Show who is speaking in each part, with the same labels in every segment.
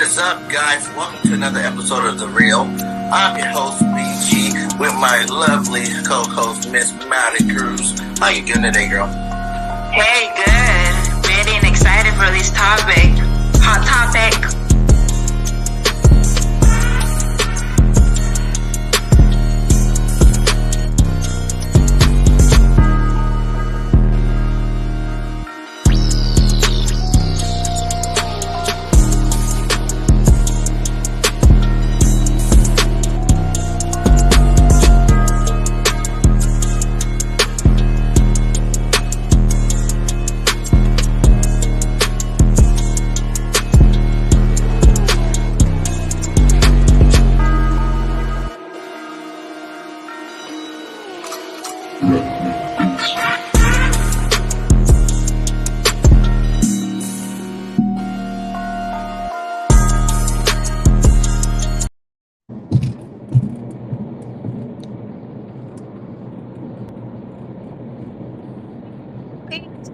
Speaker 1: is up, guys? Welcome to another episode of The Real. I'm your host, BG, with my lovely co-host, Miss Maddie Cruz. How you doing today, girl?
Speaker 2: Hey, good. Ready and excited for this topic. Hot topic.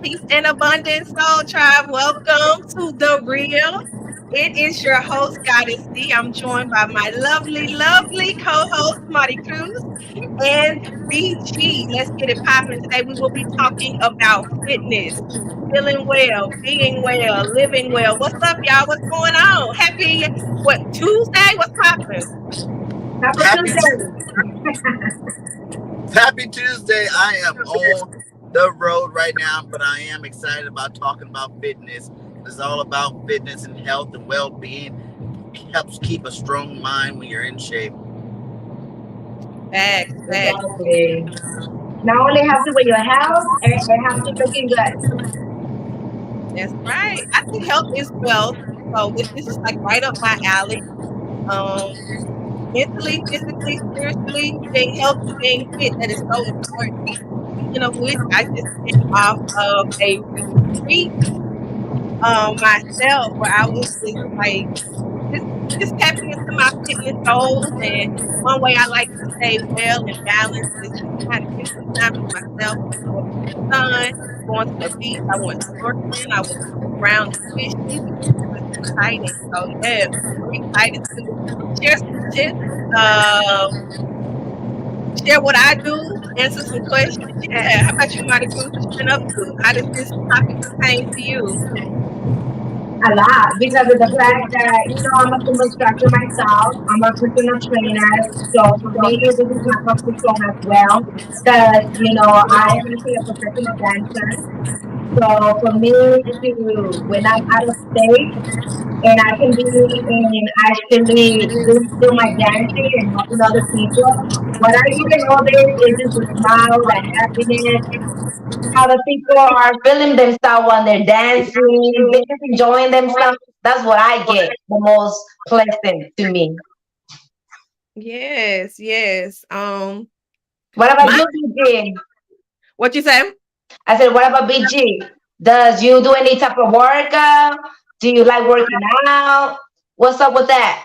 Speaker 3: Peace and abundance, Soul Tribe. Welcome to The Real. It is your host, Goddess D. I'm joined by my lovely co-host, Marty Cruz, and BG. Let's get it popping. Today we will be talking about fitness, feeling well, being well, living well. What's up, y'all? What's going on? Happy, Tuesday? What's popping?
Speaker 1: Happy Tuesday. I am on the road right now, but I am excited about talking about fitness. It's all about fitness and health and well-being. It helps keep a strong mind when you're in shape.
Speaker 3: Facts.
Speaker 4: Exactly. Not only have to with your health, it has to looking good.
Speaker 3: That's right. I think health is wealth. So this is like right up my alley. Mentally, physically, spiritually, being healthy, being fit, that is so important. Speaking of which, I just came off of a retreat myself where I was just like just tapping into my fitness goals. And one way I like to stay well and balanced is just kind of get some time to myself, sun, going to the beach. I went snorkeling. I was ground fishing, which was exciting. So yeah, I'm excited to share some tips, share what I do, answer some questions. Yeah, how about you, Marty Cruz? What you been up to? How does this topic pertain to you?
Speaker 4: A lot because of the fact that I'm a Sumba instructor myself. I'm a personal trainer, so for me this is my comfort zone as well. Because I am actually a professional dancer, so for me to when I'm out of state and I can be in actually do my dancing and helping other people, what I even notice is just the smile, the happiness, how the people are feeling themselves when they're dancing, they're just enjoying themselves. That's what I get the most pleasant to me.
Speaker 3: Yes.
Speaker 4: What about you, BG?
Speaker 3: What you say?
Speaker 4: I said, what about BG? Does you do any type of workout? Do you like working out? What's up with that?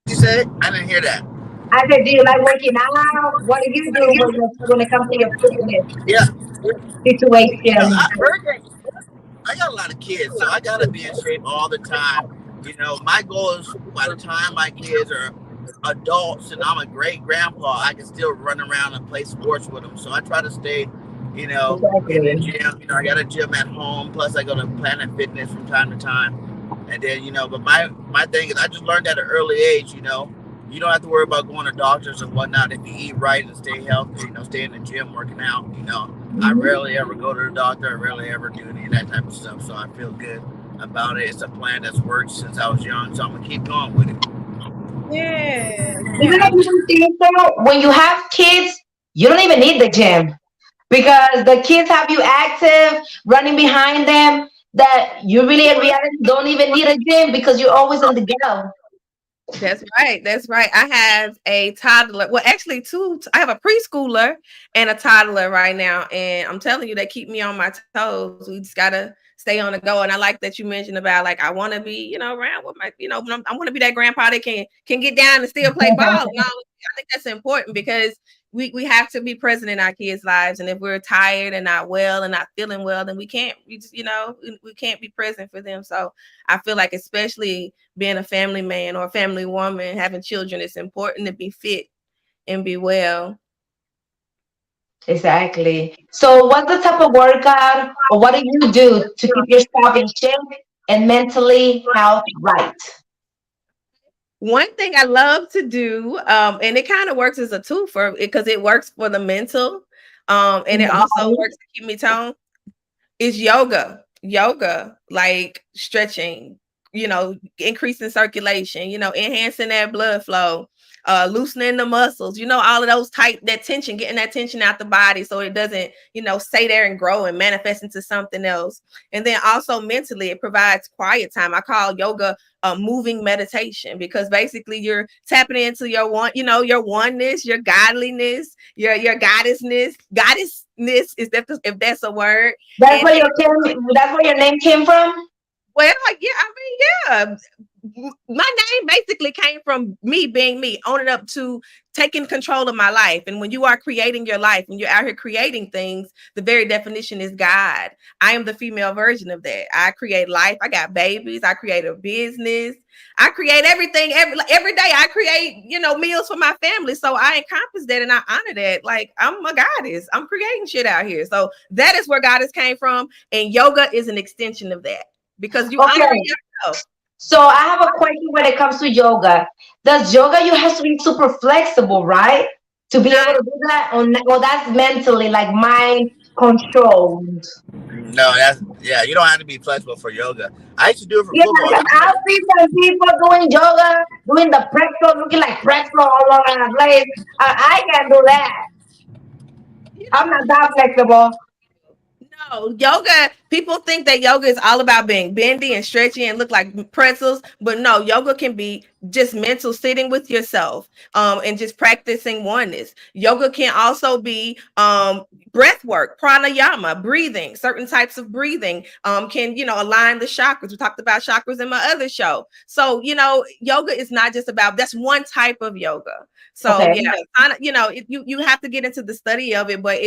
Speaker 1: What you say? I didn't hear that.
Speaker 4: I said, do you like working out? What do you do when it comes to your fitness
Speaker 1: Yeah.
Speaker 4: situation?
Speaker 1: I got a lot of kids, so I gotta be in shape all the time. My goal is by the time my kids are adults and I'm a great grandpa, I can still run around and play sports with them. So I try to stay, in the gym. I got a gym at home. Plus, I go to Planet Fitness from time to time. And then, but my thing is, I just learned at an early age. You don't have to worry about going to doctors and whatnot if you eat right and stay healthy. Stay in the gym working out. I rarely ever go to the doctor. I rarely ever do any of that type of stuff. So I feel good about it. It's a plan that's worked since I was young. So I'm gonna keep going with it.
Speaker 3: Yeah.
Speaker 4: Even if you don't think so, when you have kids, you don't even need the gym because the kids have you active, running behind them. That you really in reality don't even need a gym because you're always on the go.
Speaker 3: That's right. I have a toddler. Well, actually, two. I have a preschooler and a toddler right now, and I'm telling you, they keep me on my toes. We just gotta stay on the go. And I like that you mentioned about like I want to be, around with my, I want to be that grandpa that can get down and still play ball. And all. I think that's important because we have to be present in our kids' lives. And if we're tired and not well and not feeling well, then we can't, we just, we can't be present for them. So I feel like, especially being a family man or a family woman, having children, it's important to be fit and be well.
Speaker 4: Exactly. So, what's the type of workout, or what do you do to keep yourself in shape and mentally health right?
Speaker 3: One thing I love to do, and it kind of works as a tool for it because it works for the mental, and
Speaker 4: In
Speaker 3: it
Speaker 4: the
Speaker 3: also
Speaker 4: body?
Speaker 3: works to keep me toned, is yoga. Yoga, like stretching, increasing circulation, enhancing that blood flow, loosening the muscles, all of those tight, that tension, getting that tension out the body so it doesn't, stay there and grow and manifest into something else. And then also mentally, it provides quiet time. I call yoga a moving meditation, because basically you're tapping into your your oneness, your godliness, your goddessness, is that, if that's a word.
Speaker 4: That's
Speaker 3: And
Speaker 4: where that's where your name came from?
Speaker 3: well, yeah, I mean, yeah. My name basically came from me being me, owning up to taking control of my life. And when you are creating your life, when you're out here creating things, the very definition is God. I am the female version of that. I create life. I got babies. I create a business. I create everything. Every day I create, meals for my family. So I encompass that and I honor that. Like, I'm a goddess. I'm creating shit out here. So that is where goddess came from. And yoga is an extension of that, because you honor
Speaker 4: Okay.
Speaker 3: yourself.
Speaker 4: So, I have a question when it comes to yoga. Does yoga, you have to be super flexible, right? To be able to do that? Well, that's mentally, like mind controlled.
Speaker 1: No, that's yeah. You don't have to be flexible for yoga. I used to do it for
Speaker 4: Yeah,
Speaker 1: football.
Speaker 4: because I see some people doing yoga, doing the pretzel, looking like pretzel all over the place. I can't do that.
Speaker 3: You
Speaker 4: I'm
Speaker 3: know,
Speaker 4: not that flexible.
Speaker 3: No, yoga, people think that yoga is all about being bendy and stretchy and look like pretzels, but no, yoga can be just mental, sitting with yourself, and just practicing oneness. Yoga can also be breath work, pranayama, breathing, certain types of breathing, can, align the chakras. We talked about chakras in my other show. So, yoga is not just about, that's one type of yoga. So
Speaker 4: Okay.
Speaker 3: yeah, you have to get into the study of it, but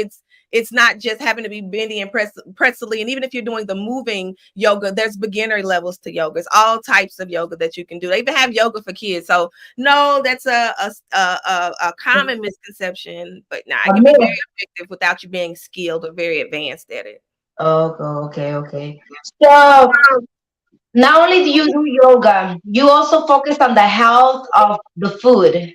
Speaker 3: it's not just having to be bendy and pretzely. And even if you're doing the moving yoga, there's beginner levels to yoga. It's all types of yoga that you can do. They even have yoga for kids. So no, that's a common misconception. But nah, it
Speaker 4: A
Speaker 3: can be very
Speaker 4: myth.
Speaker 3: effective without you being skilled or very advanced at it.
Speaker 4: Oh, okay, okay. So, not only do you do yoga, you also focus on the health of the food,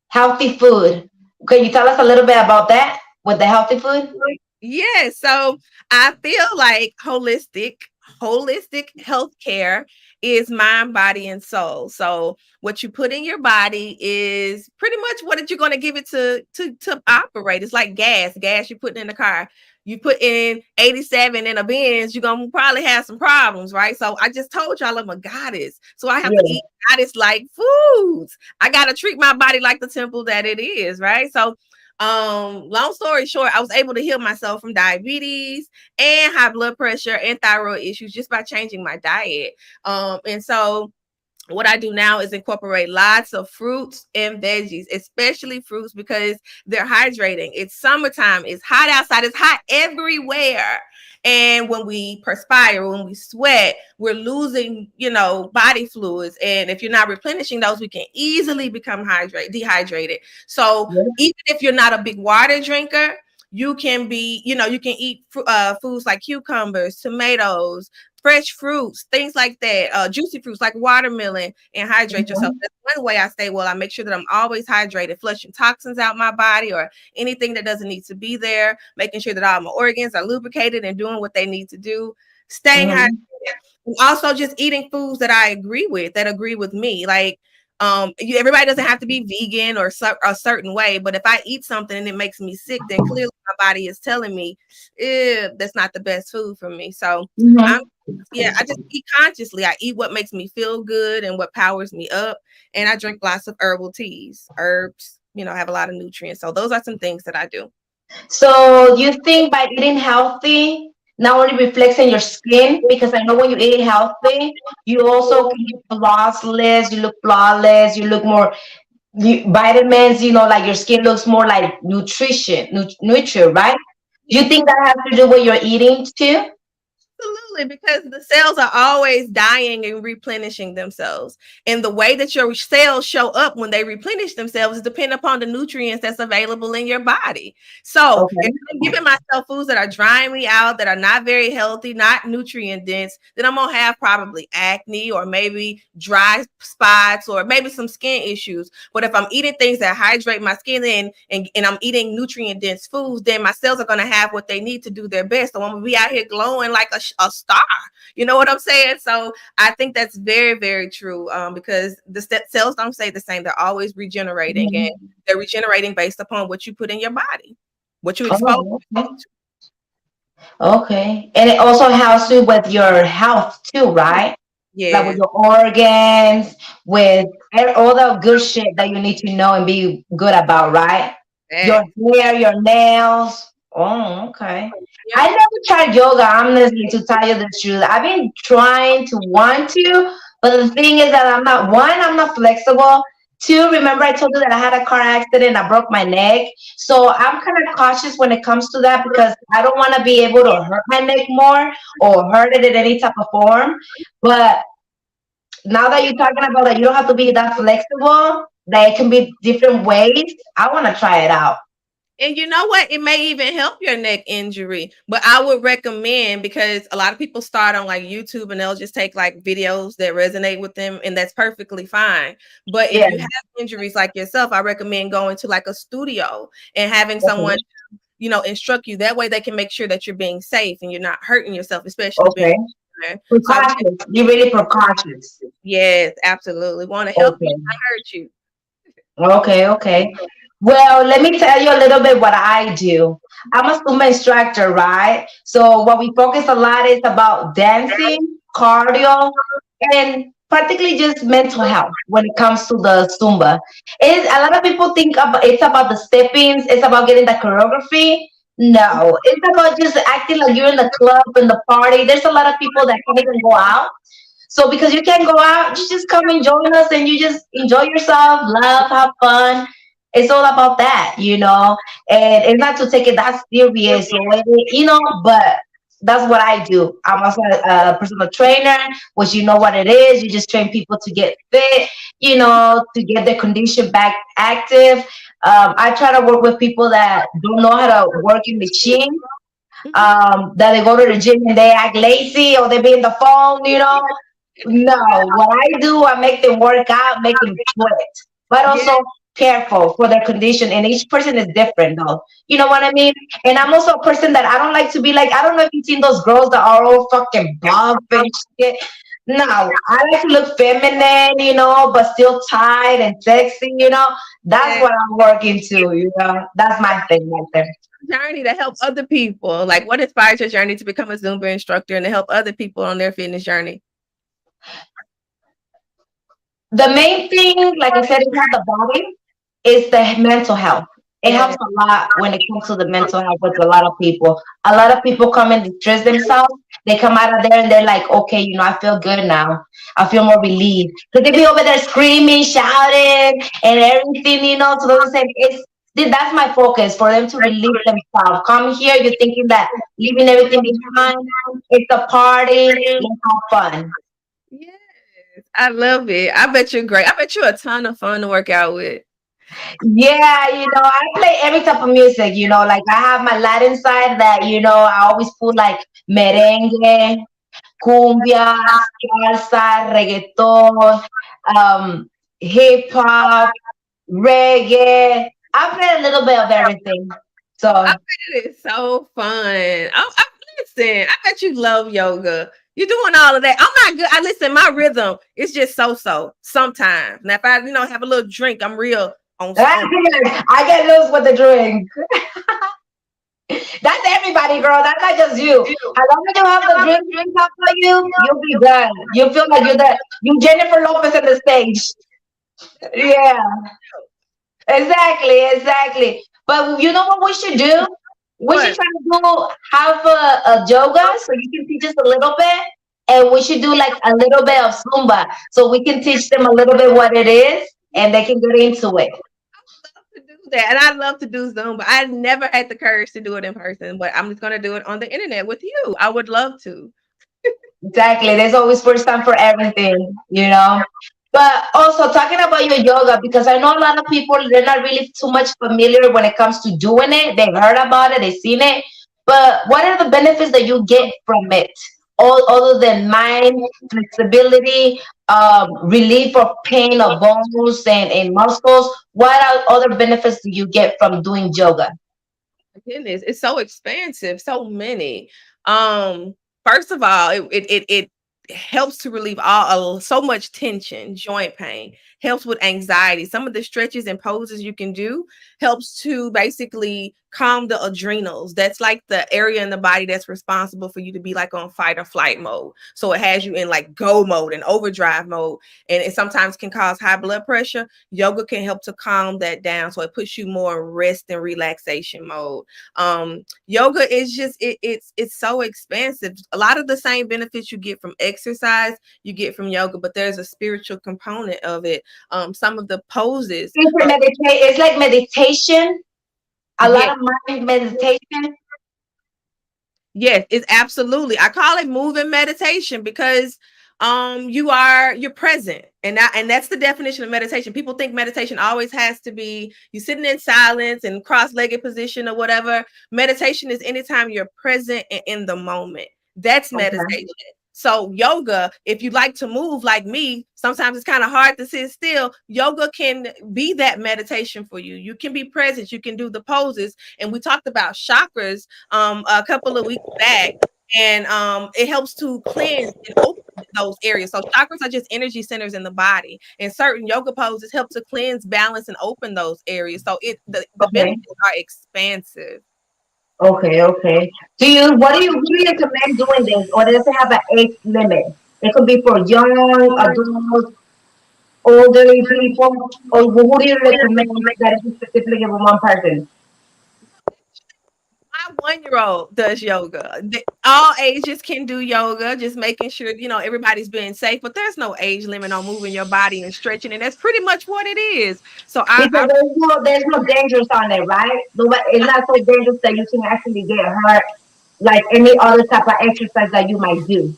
Speaker 4: healthy food. Can you tell us a little bit about that with the healthy food?
Speaker 3: Yeah, so I feel like holistic healthcare is mind, body, and soul. So what you put in your body is pretty much what you're going to give it to operate. It's like gas you put in the car. You put in 87 in a Benz, you're gonna probably have some problems, right? So I just told y'all I'm a goddess. So I have to
Speaker 4: Yeah.
Speaker 3: eat goddess like foods. I gotta treat my body like the temple that it is, right? So long story short, I was able to heal myself from diabetes and high blood pressure and thyroid issues just by changing my diet. And so what I do now is incorporate lots of fruits and veggies, especially fruits, because they're hydrating. It's summertime, it's hot outside, it's hot everywhere. And when we perspire, when we sweat, we're losing, body fluids. And if you're not replenishing those, we can easily become dehydrated. So
Speaker 4: Yeah.
Speaker 3: even if you're not a big water drinker, you can be, you can eat foods like cucumbers, tomatoes, fresh fruits, things like that, juicy fruits like watermelon, and hydrate yourself.
Speaker 4: Mhm.
Speaker 3: That's one way I stay well. I make sure that I'm always hydrated, flushing toxins out my body or anything that doesn't need to be there, making sure that all my organs are lubricated and doing what they need to do, staying hydrated.
Speaker 4: Mhm.
Speaker 3: And also just eating foods that I agree with, that agree with me. Like, everybody doesn't have to be vegan or a certain way, but if I eat something and it makes me sick, then clearly my body is telling me, that's not the best food for me. So I'm
Speaker 4: Mhm.
Speaker 3: yeah, I just eat consciously. I eat what makes me feel good and what powers me up. And I drink lots of herbal teas. Herbs, have a lot of nutrients. So those are some things that I do.
Speaker 4: So, do you think by eating healthy not only reflects in your skin, because I know when you eat healthy, you also can look flawless, you look flawless, you look more vitamins, like your skin looks more like nutrient, right? Do you
Speaker 3: Yeah.
Speaker 4: think that has to do with your eating too?
Speaker 3: Absolutely, because the cells are always dying and replenishing themselves. And the way that your cells show up when they replenish themselves is dependent upon the nutrients that's available in your body. So if
Speaker 4: Okay.
Speaker 3: I'm giving myself foods that are drying me out, that are not very healthy, not nutrient dense, then I'm gonna have probably acne or maybe dry spots or maybe some skin issues. But if I'm eating things that hydrate my skin and I'm eating nutrient dense foods, then my cells are gonna have what they need to do their best. So I'm gonna be out here glowing like a star. You know what I'm saying? So I think that's very, very true, because the cells don't stay the same. They're always regenerating, and
Speaker 4: Mhm.
Speaker 3: they're regenerating based upon what you put in your body, what you expose
Speaker 4: Oh,
Speaker 3: yourself
Speaker 4: okay.
Speaker 3: to.
Speaker 4: Okay. And it also helps you with your health too, right? Like with
Speaker 3: Yes,
Speaker 4: your organs, with all the good shit that you need to know and be good about, right? Your
Speaker 3: yes,
Speaker 4: hair, your nails. Oh, okay. I
Speaker 3: yep.
Speaker 4: never tried yoga, honestly, to tell you the truth. I've been trying to want to, but the thing is that I'm not flexible. Two, remember I told you that I had a car accident, I broke my neck. So I'm kind of cautious when it comes to that because I don't want to be able to hurt my neck more or hurt it in any type of form. But now that you're talking about that you don't have to be that flexible, that it can be different ways, I want to try it out.
Speaker 3: And you know what? It may even help your neck injury. But I would recommend, because a lot of people start on like YouTube and they'll just take like videos that resonate with them, and that's perfectly fine. But if
Speaker 4: Yeah.
Speaker 3: you have injuries like yourself, I recommend going to like a studio and having someone,
Speaker 4: Okay.
Speaker 3: instruct you. That way they can make sure that you're being safe and you're not hurting yourself, especially being
Speaker 4: Okay.
Speaker 3: there. So I would
Speaker 4: Precautious. You're really precautious.
Speaker 3: yes, absolutely. Want to help you,
Speaker 4: Okay.
Speaker 3: not hurt you.
Speaker 4: Okay. Okay. Well, let me tell you a little bit what I do. I'm a Zumba instructor, right? So what we focus a lot is about dancing, cardio, and particularly just mental health when it comes to the Zumba. A lot of people think it's about the steppings, it's about getting the choreography. No, it's about just acting like you're in the club in the party. There's a lot of people that can't even go out. So because you can't go out, you just come and join us and you just enjoy yourself, laugh, have fun. It's all about that. And it's not to take it that serious or but that's what I do. I'm also a personal trainer, which you know what it is. You just train people to get fit, to get their condition back active. I try to work with people that don't know how to work in machine,
Speaker 3: Mhm.
Speaker 4: that they go to the gym and they act lazy or they be in the phone. No, what I do, I make them work out, make them sweat, but
Speaker 3: Yeah.
Speaker 4: also careful for their condition. And each person is different, though. You know what I mean? And I'm also a person that I don't like to be like, I don't know if you've seen those girls that are all fucking buff and shit. No, I like to look feminine, but still tight and sexy. That's
Speaker 3: Yeah.
Speaker 4: what I'm working to. That's my thing right there.
Speaker 3: Journey to help other people. Like, what inspires your journey to become a Zumba instructor and to help other people on their fitness journey?
Speaker 4: The main thing, like I said, is not the body, it's the mental health. It
Speaker 3: Yeah.
Speaker 4: helps a lot when it comes to the mental health with a lot of people. A lot of people come and distress themselves. They come out of there and they're like, okay, I feel good now. I feel more relieved. Because they be over there screaming, shouting, and everything. So those are that's my focus for them to relieve themselves. Come here, you're thinking that leaving everything behind, it's a party, let's have fun.
Speaker 3: Yes. I love it. I bet you're great. I bet you're a ton of fun to work out with.
Speaker 4: Yeah, I play every type of music. Like I have my Latin side that I always put like merengue, cumbia, salsa, reggaeton, um, hip hop, reggae. I play a little bit of everything.
Speaker 3: I
Speaker 4: So
Speaker 3: bet it is so fun. Listen, I bet you love yoga. You're doing all of that. I'm not good. I listen, my rhythm is just so sometimes. Now, if I, have a little drink, I'm real on.
Speaker 4: I get loose with the drink. That's everybody, girl. That's not just you. As long as you have the drink up for you, you'll be good. You feel like you Jennifer Lopez on the stage. Yeah, exactly. But you know what we should do? We should
Speaker 3: What?
Speaker 4: try to have a yoga so you can teach us a little bit, and we should do like a little bit of Zumba so we can teach them a little bit what it is, and they can get into it.
Speaker 3: To do that, and I love to do Zoom, but I never had the courage to do it in person. But I'm just gonna do it on the internet with you. I would love to.
Speaker 4: Exactly. There's always first time for everything, you know. But also talking about your yoga, because I know a lot of people, they're not really too much familiar when it comes to doing it. They've heard about it, they've seen it. But what are the benefits that you get from it? All other than mind, flexibility, relief of pain of bones and muscles. What other benefits do you get from doing yoga?
Speaker 3: Goodness, it's so expansive, so many. Um, First of all, it helps to relieve all so much tension, joint pain, helps with anxiety. Some of the stretches and poses you can do helps to basically calm the adrenals. That's like the area in the body that's responsible for you to be like on fight or flight mode. So it has you in like go mode and overdrive mode, and it sometimes can cause high blood pressure. Yoga can help to calm that down, so it puts you more in rest and relaxation mode. Yoga is just it's so expansive. A lot of the same benefits you get from exercise you get from yoga, but there's a spiritual component of it. Some of the poses,
Speaker 4: It's like meditation, a lot
Speaker 3: yeah.
Speaker 4: of mind meditation.
Speaker 3: Yes, it's absolutely. I call it moving meditation because you're present. And that's the definition of meditation. People think meditation always has to be you sitting in silence and cross-legged position or whatever. Meditation is anytime you're present and in the moment. That's
Speaker 4: Okay.
Speaker 3: meditation. So yoga, if you like to move like me, sometimes it's kind of hard to sit still. Yoga can be that meditation for you. You can be present, you can do the poses. And we talked about chakras a couple of weeks back, and it helps to cleanse and open those areas. So chakras are just energy centers in the body, and certain yoga poses help to cleanse, balance, and open those areas. So the
Speaker 4: Okay.
Speaker 3: benefits are expansive.
Speaker 4: Okay. Okay. What do you recommend doing this, or does it have an age limit? It could be for young adults, older people, or who do you recommend that is specifically for one person?
Speaker 3: My 1-year-old does yoga. All ages can do yoga, just making sure everybody's being safe. But there's no age limit on moving your body and stretching, and that's pretty much what it is. So
Speaker 4: Because
Speaker 3: I
Speaker 4: there's no dangers on it, right? It's not so dangerous that you can actually get hurt like any other type of exercise that you might do.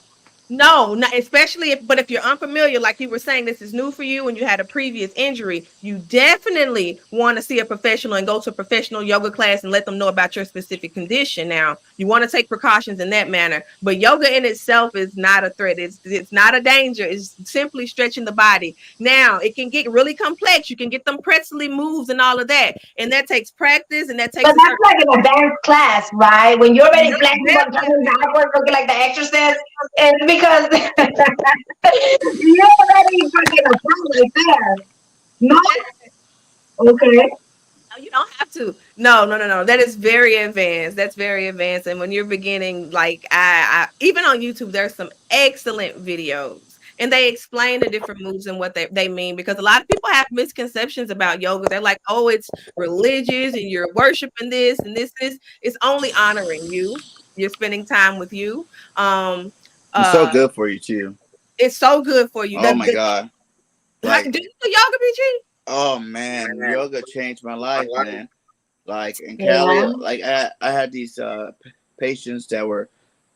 Speaker 3: No, not especially if you're unfamiliar, like you were saying, this is new for you and you had a previous injury, you definitely want to see a professional and go to a professional yoga class and let them know about your specific condition. Now, you want to take precautions in that manner, but yoga in itself is not a threat. It's not a danger. It's simply stretching the body. Now, it can get really complex. You can get them pretzely moves and all of that, and that takes practice and that
Speaker 4: But
Speaker 3: takes a
Speaker 4: that's
Speaker 3: certain.
Speaker 4: like an advanced class, right? When you're already flexible,
Speaker 3: Very
Speaker 4: coming backwards, looking like the exorcist, it's because you're already fucking a pro right there. No? Okay.
Speaker 3: No, you don't have to. No, no, no, no. That is very advanced. That's very advanced. And when you're beginning, like I even on YouTube, there's some excellent videos. And they explain the different moves and what they mean, because a lot of people have misconceptions about yoga. They're like, oh, it's religious and you're worshiping this and this. It's only honoring you. You're spending time with you. Um,
Speaker 1: It's so
Speaker 3: uh,
Speaker 1: good for you too.
Speaker 3: it's so good for you.
Speaker 1: Oh my god. Like,
Speaker 3: Do you do yoga, BG?
Speaker 1: oh man, yoga changed my life, man. Like in Cali,
Speaker 4: Yeah.
Speaker 1: like I had these patients that were,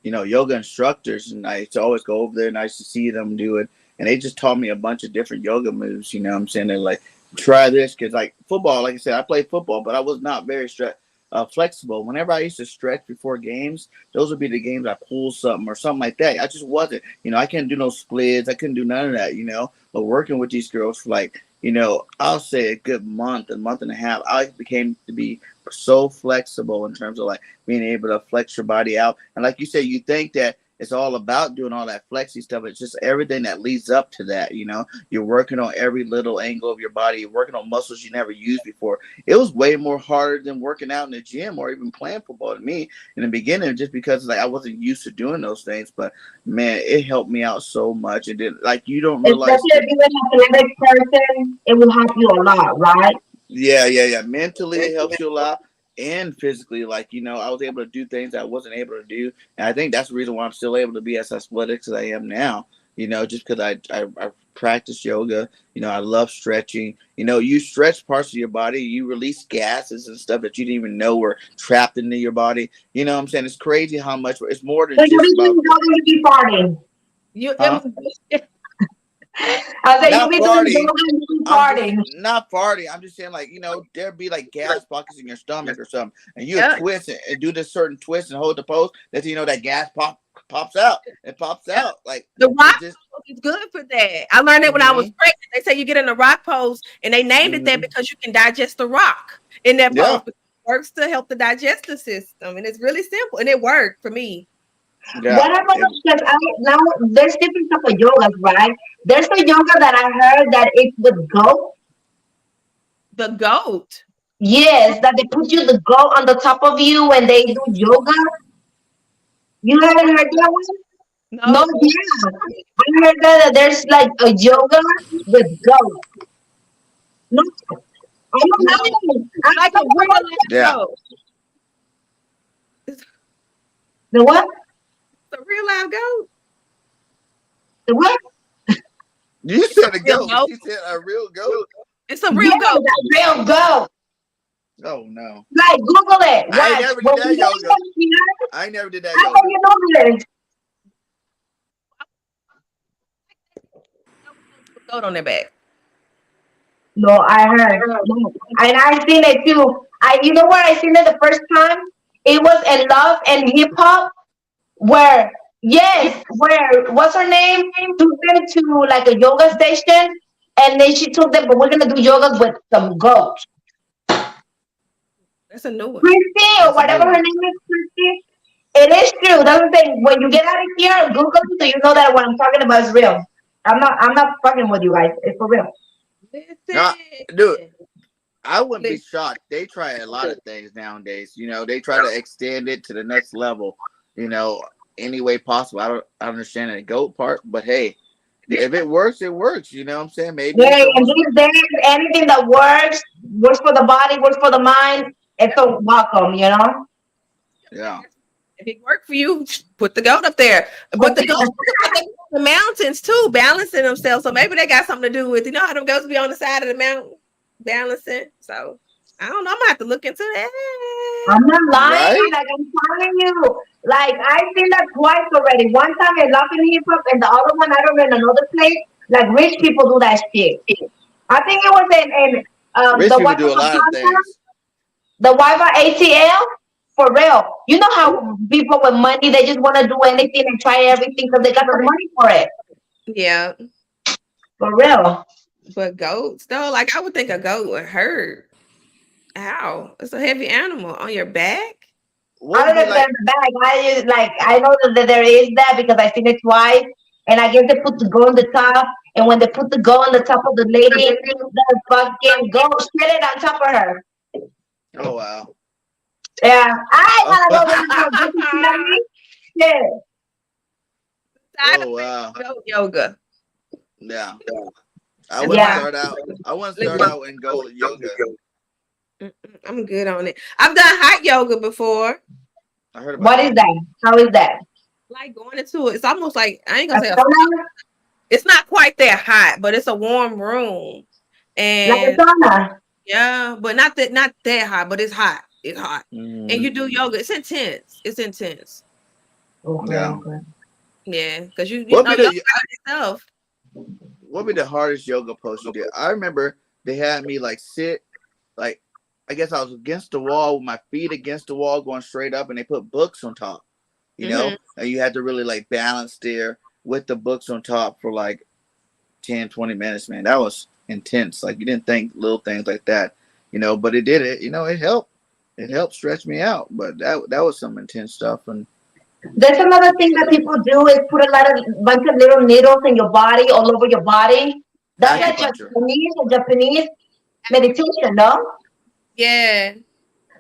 Speaker 1: yoga instructors, and I used to always go over there and I used to see them do it, and they just taught me a bunch of different yoga moves. You know what I'm saying? They're like, try this, because like football, like I said, I played football, but I was not very flexible. Whenever I used to stretch before games, those would be the games I pulled something or something like that. I just wasn't, I couldn't do no splits. I couldn't do none of that, But working with these girls for like, I'll say a good month, a month and a half, I became to be so flexible in terms of like being able to flex your body out. And like you said, you think that it's all about doing all that flexy stuff. It's just everything that leads up to that. You're working on every little angle of your body. You're working on muscles you never used before. It was way more harder than working out in the gym or even playing football to me in the beginning, just because like I wasn't used to doing those things. But man, it helped me out so much. And then like you don't realize.
Speaker 4: Especially if you're an athletic person, it will help you a lot, right?
Speaker 1: Yeah, yeah, yeah. Mentally, it helps you a lot, and physically, like I was able to do things I wasn't able to do, and I think that's the reason why I'm still able to be as athletic as I am now. just because I practice yoga. I love stretching. You stretch parts of your body, you release gases and stuff that you didn't even know were trapped into your body. You know what I'm saying? It's crazy how much it's more
Speaker 4: So
Speaker 1: than
Speaker 4: you
Speaker 1: just
Speaker 4: be
Speaker 1: about,
Speaker 4: doing yoga, you be farting.
Speaker 3: You,
Speaker 1: huh?
Speaker 4: I said you
Speaker 1: Not
Speaker 4: be doing
Speaker 1: farting.
Speaker 4: yoga, you be
Speaker 1: I'm just
Speaker 4: farting.
Speaker 1: not farting. I'm just saying, like, there'd be like gas pockets in your stomach or something, and you
Speaker 3: yeah,
Speaker 1: twist it and do this certain twist and hold the pose. That that gas pops out. It pops
Speaker 3: yeah.
Speaker 1: out. Like
Speaker 3: The
Speaker 1: it
Speaker 3: rock
Speaker 1: just.
Speaker 3: pose is good for that. I learned that when I was
Speaker 1: Hmm.
Speaker 3: pregnant. They say you get in the rock pose, and they named it that
Speaker 1: Hmm.
Speaker 3: because you can digest the rock in that pose.
Speaker 1: Yeah.
Speaker 3: It works to help the digestive system, and it's really simple, and it worked for me.
Speaker 1: Yeah.
Speaker 4: What about because I now there's different type of yogas, right? There's a yoga that I heard that it's with goat.
Speaker 3: The goat.
Speaker 4: Yes, that they put you the goat on the top of you when they do yoga. You haven't heard that one? No,
Speaker 3: No,
Speaker 4: yeah. I heard that there's like a yoga with goat. No, I don't
Speaker 3: no,
Speaker 4: know. I
Speaker 3: like a
Speaker 4: don't
Speaker 3: real
Speaker 4: know.
Speaker 3: live
Speaker 1: Yeah.
Speaker 3: goat. It's
Speaker 4: The what?
Speaker 3: a real live goat.
Speaker 4: The what?
Speaker 1: You
Speaker 3: It's a
Speaker 1: said a
Speaker 3: real
Speaker 1: goat.
Speaker 3: goat.
Speaker 1: You said a real goat.
Speaker 3: It's a real
Speaker 4: Yes,
Speaker 3: goat.
Speaker 4: a real goat.
Speaker 1: Oh no.
Speaker 4: Like Google it.
Speaker 1: I ain't
Speaker 4: Watch.
Speaker 1: never
Speaker 4: When
Speaker 1: did that
Speaker 4: you guys
Speaker 1: yoga.
Speaker 4: come here,
Speaker 1: I ain't never did that
Speaker 4: how can
Speaker 1: yoga.
Speaker 4: you know this?
Speaker 3: With a goat on their back.
Speaker 4: No, I heard. No. And I seen it too. You know where I seen it the first time? It was in Love and Hip Hop, where yes, where what's her name took them to like a yoga station, and then she told them, "But we're gonna do yoga with some goats."
Speaker 3: That's a new one.
Speaker 4: Christy or
Speaker 1: That's a
Speaker 4: whatever
Speaker 1: new
Speaker 4: her
Speaker 1: one.
Speaker 4: name is, Christy. It is true. That's the thing. When you get out of here, Google it so you know that what I'm talking about is real. I'm not fucking with you guys. It's for real.
Speaker 1: Nah, dude,
Speaker 3: Listen.
Speaker 1: I wouldn't be
Speaker 3: Listen.
Speaker 1: shocked. They try a lot of things nowadays. They try to extend it to the next level. Any way possible. I don't understand the goat part, but hey, if it works, it works. You know what I'm saying? Maybe
Speaker 4: Hey, and
Speaker 1: someone.
Speaker 4: these days, anything that works for the body, works for the mind, it's so welcome, you know?
Speaker 1: Yeah.
Speaker 3: If it worked for you, put the goat up there. But the goats, they be on the mountains too, balancing themselves. So maybe they got something to do with, how them goats be on the side of the mountain balancing. So I don't know. I'm gonna have to look into that.
Speaker 4: I'm not lying,
Speaker 1: Right.
Speaker 4: like I'm telling you. Like I've seen that twice already. One time in Love and Hip Hop and the other one I don't know in another place. Like rich people do that shit. I think it was in
Speaker 1: Rich
Speaker 4: the
Speaker 1: people
Speaker 4: wife
Speaker 1: do
Speaker 4: of
Speaker 1: a lot of
Speaker 4: Plaza,
Speaker 1: things.
Speaker 4: the wife of ATL. For real. You know how people with money they just want to do anything and try everything because they got the money for it.
Speaker 3: Yeah,
Speaker 4: For real.
Speaker 3: but goats though, like I would think a goat would hurt. How? It's a heavy animal on your back.
Speaker 4: I
Speaker 1: What would
Speaker 4: don't know
Speaker 1: be
Speaker 4: if
Speaker 1: like?
Speaker 4: there's bag. I know that there is that because I seen it twice, and I guess they put the goat on the top, and when they put the goat on the top of the lady, the fucking goat spit it on top of her.
Speaker 1: Oh wow.
Speaker 4: Yeah, I
Speaker 1: Oh,
Speaker 4: gotta go with you. Get you see me? Shit.
Speaker 3: Side
Speaker 1: oh
Speaker 3: effect
Speaker 1: wow.
Speaker 3: of goat yoga.
Speaker 1: Yeah. I
Speaker 3: That's
Speaker 1: wouldn't
Speaker 3: why.
Speaker 4: Yeah.
Speaker 1: start out. I wouldn't start
Speaker 3: Listen,
Speaker 1: out and go yoga.
Speaker 3: I'm good on it. I've done hot yoga before.
Speaker 1: I heard about
Speaker 4: What is
Speaker 1: that.
Speaker 4: that? How is that?
Speaker 3: Like going into it, it's almost like I ain't
Speaker 4: A
Speaker 3: gonna say
Speaker 4: sauna?
Speaker 3: it's not quite that hot, but it's a warm room.
Speaker 4: Like a
Speaker 3: And
Speaker 4: sauna?
Speaker 3: yeah, but not that hot, but it's hot. It's hot. And
Speaker 1: Hmm.
Speaker 3: you do yoga. It's intense. It's intense.
Speaker 4: Okay,
Speaker 1: Yeah.
Speaker 4: okay.
Speaker 3: Yeah, because you
Speaker 1: What
Speaker 3: know
Speaker 1: be
Speaker 3: yoga
Speaker 1: the
Speaker 3: itself.
Speaker 1: what be the hardest yoga pose you did? I remember they had me like sit like I guess I was against the wall with my feet against the wall going straight up and they put books on top,
Speaker 3: Hmm.
Speaker 1: and you had to really like balance there with the books on top for like 10, 20 minutes, man. That was intense. Like you didn't think little things like that, but it did it. It helped. It helped stretch me out. But that was some intense stuff. And
Speaker 4: There's another thing that people do is put a lot of bunch of little needles in your body, all over your body. That's like
Speaker 1: acupuncture.
Speaker 4: Japanese meditation, no?
Speaker 3: Yeah.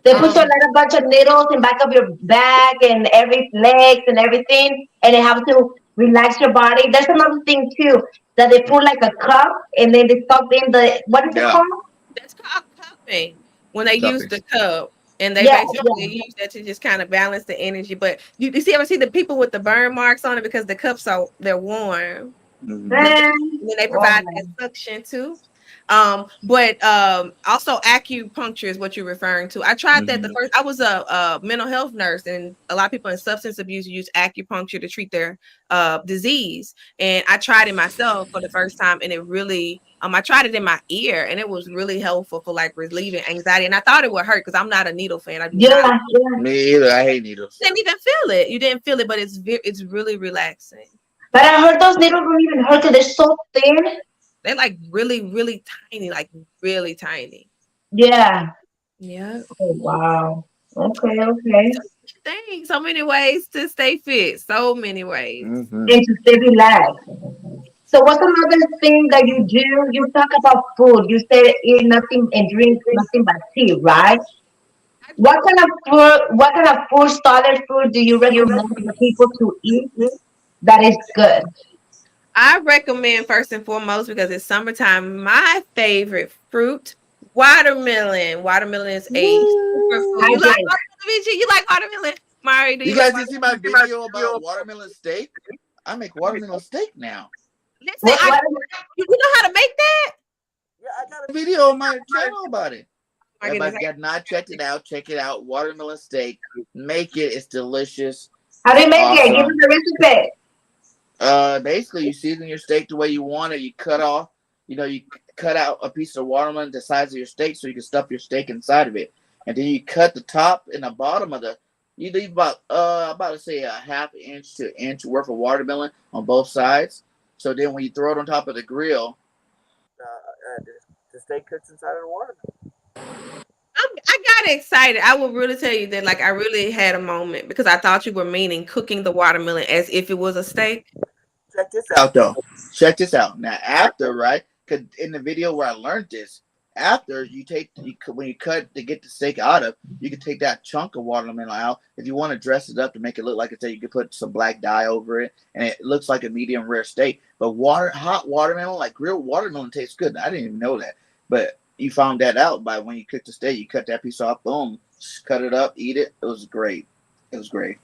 Speaker 4: They put a
Speaker 3: Um.
Speaker 4: lot of bunch of needles in back of your back and every legs and everything, and they have to relax your body. There's another thing too that they put like a cup and then they stuck in the what is it
Speaker 1: Yeah,
Speaker 4: called?
Speaker 3: That's called cupping. When they use
Speaker 1: cupping.
Speaker 3: the cup, and they
Speaker 4: Yeah,
Speaker 3: basically
Speaker 4: yeah.
Speaker 3: use that to just kind of balance the energy. But you see ever see the people with the burn marks on it because the cups are they're warm.
Speaker 1: Mhm.
Speaker 3: And
Speaker 4: Man,
Speaker 3: then they
Speaker 4: oh
Speaker 3: provide that
Speaker 4: man.
Speaker 3: suction too. But also acupuncture is what you're referring to. I tried that the
Speaker 1: Mhm.
Speaker 3: first. I was a mental health nurse, and a lot of people in substance abuse use acupuncture to treat their disease. And I tried it myself for the first time, and it really. I tried it in my ear, and it was really helpful for like relieving anxiety. And I thought it would hurt because I'm not a needle fan. I do not.
Speaker 4: Yeah, yeah.
Speaker 1: Me either. I hate needles.
Speaker 3: Didn't even feel it. You didn't feel it, but it's really relaxing.
Speaker 4: But I heard those needles don't even hurt 'cause they're so thin.
Speaker 3: They're like really, really tiny, like really tiny.
Speaker 4: Yeah.
Speaker 3: Yeah.
Speaker 4: Oh wow. Okay, okay.
Speaker 3: Thing. So many ways to stay fit. So many ways.
Speaker 1: Mhm.
Speaker 4: And to stay relaxed. So what's another thing that you do? You talk about food. You say eat nothing and drink nothing but tea, right? What kind of food, starter food do you recommend for people to eat that is good?
Speaker 3: I recommend first and foremost because it's summertime. My favorite fruit, watermelon. Watermelon is a superfood. You like
Speaker 4: Hydrate.
Speaker 3: watermelon, VG? You like watermelon? Mari, do
Speaker 1: You
Speaker 3: you like
Speaker 1: guys didn't
Speaker 3: watermelon?
Speaker 1: see my video about watermelon steak? I make watermelon steak now.
Speaker 3: Listen,
Speaker 4: What
Speaker 3: you know how to make that?
Speaker 1: Yeah, I got a video on my channel about it.
Speaker 3: My goodness.
Speaker 1: Everybody got not checked it out. Check it out. Watermelon steak. Make it. It's delicious.
Speaker 4: how do
Speaker 1: It's
Speaker 4: you make it? Give us
Speaker 1: awesome.
Speaker 4: a recipe.
Speaker 1: Basically, you season your steak the way you want it. You cut off. You cut out a piece of watermelon the size of your steak, so you can stuff your steak inside of it. And then you cut the top and the bottom of the. You leave about to say a half inch to inch worth of watermelon on both sides. So then when you throw it on top of the grill, the steak cooks inside of the watermelon.
Speaker 3: I got excited. I will really tell you that, like, I really had a moment because I thought you were meaning cooking the watermelon as if it was a steak.
Speaker 1: Check this out though. Check this out. Now after, right? Cause in the video where I learned this, after when you cut to get the steak out of, you can take that chunk of watermelon out. If you want to dress it up to make it look like a steak, you can put some black dye over it, and it looks like a medium rare steak. But hot watermelon, like grilled watermelon, tastes good. I didn't even know that, but you found that out by when you cook the steak. You cut that piece off, boom, cut it up, eat it. It was great. It was great.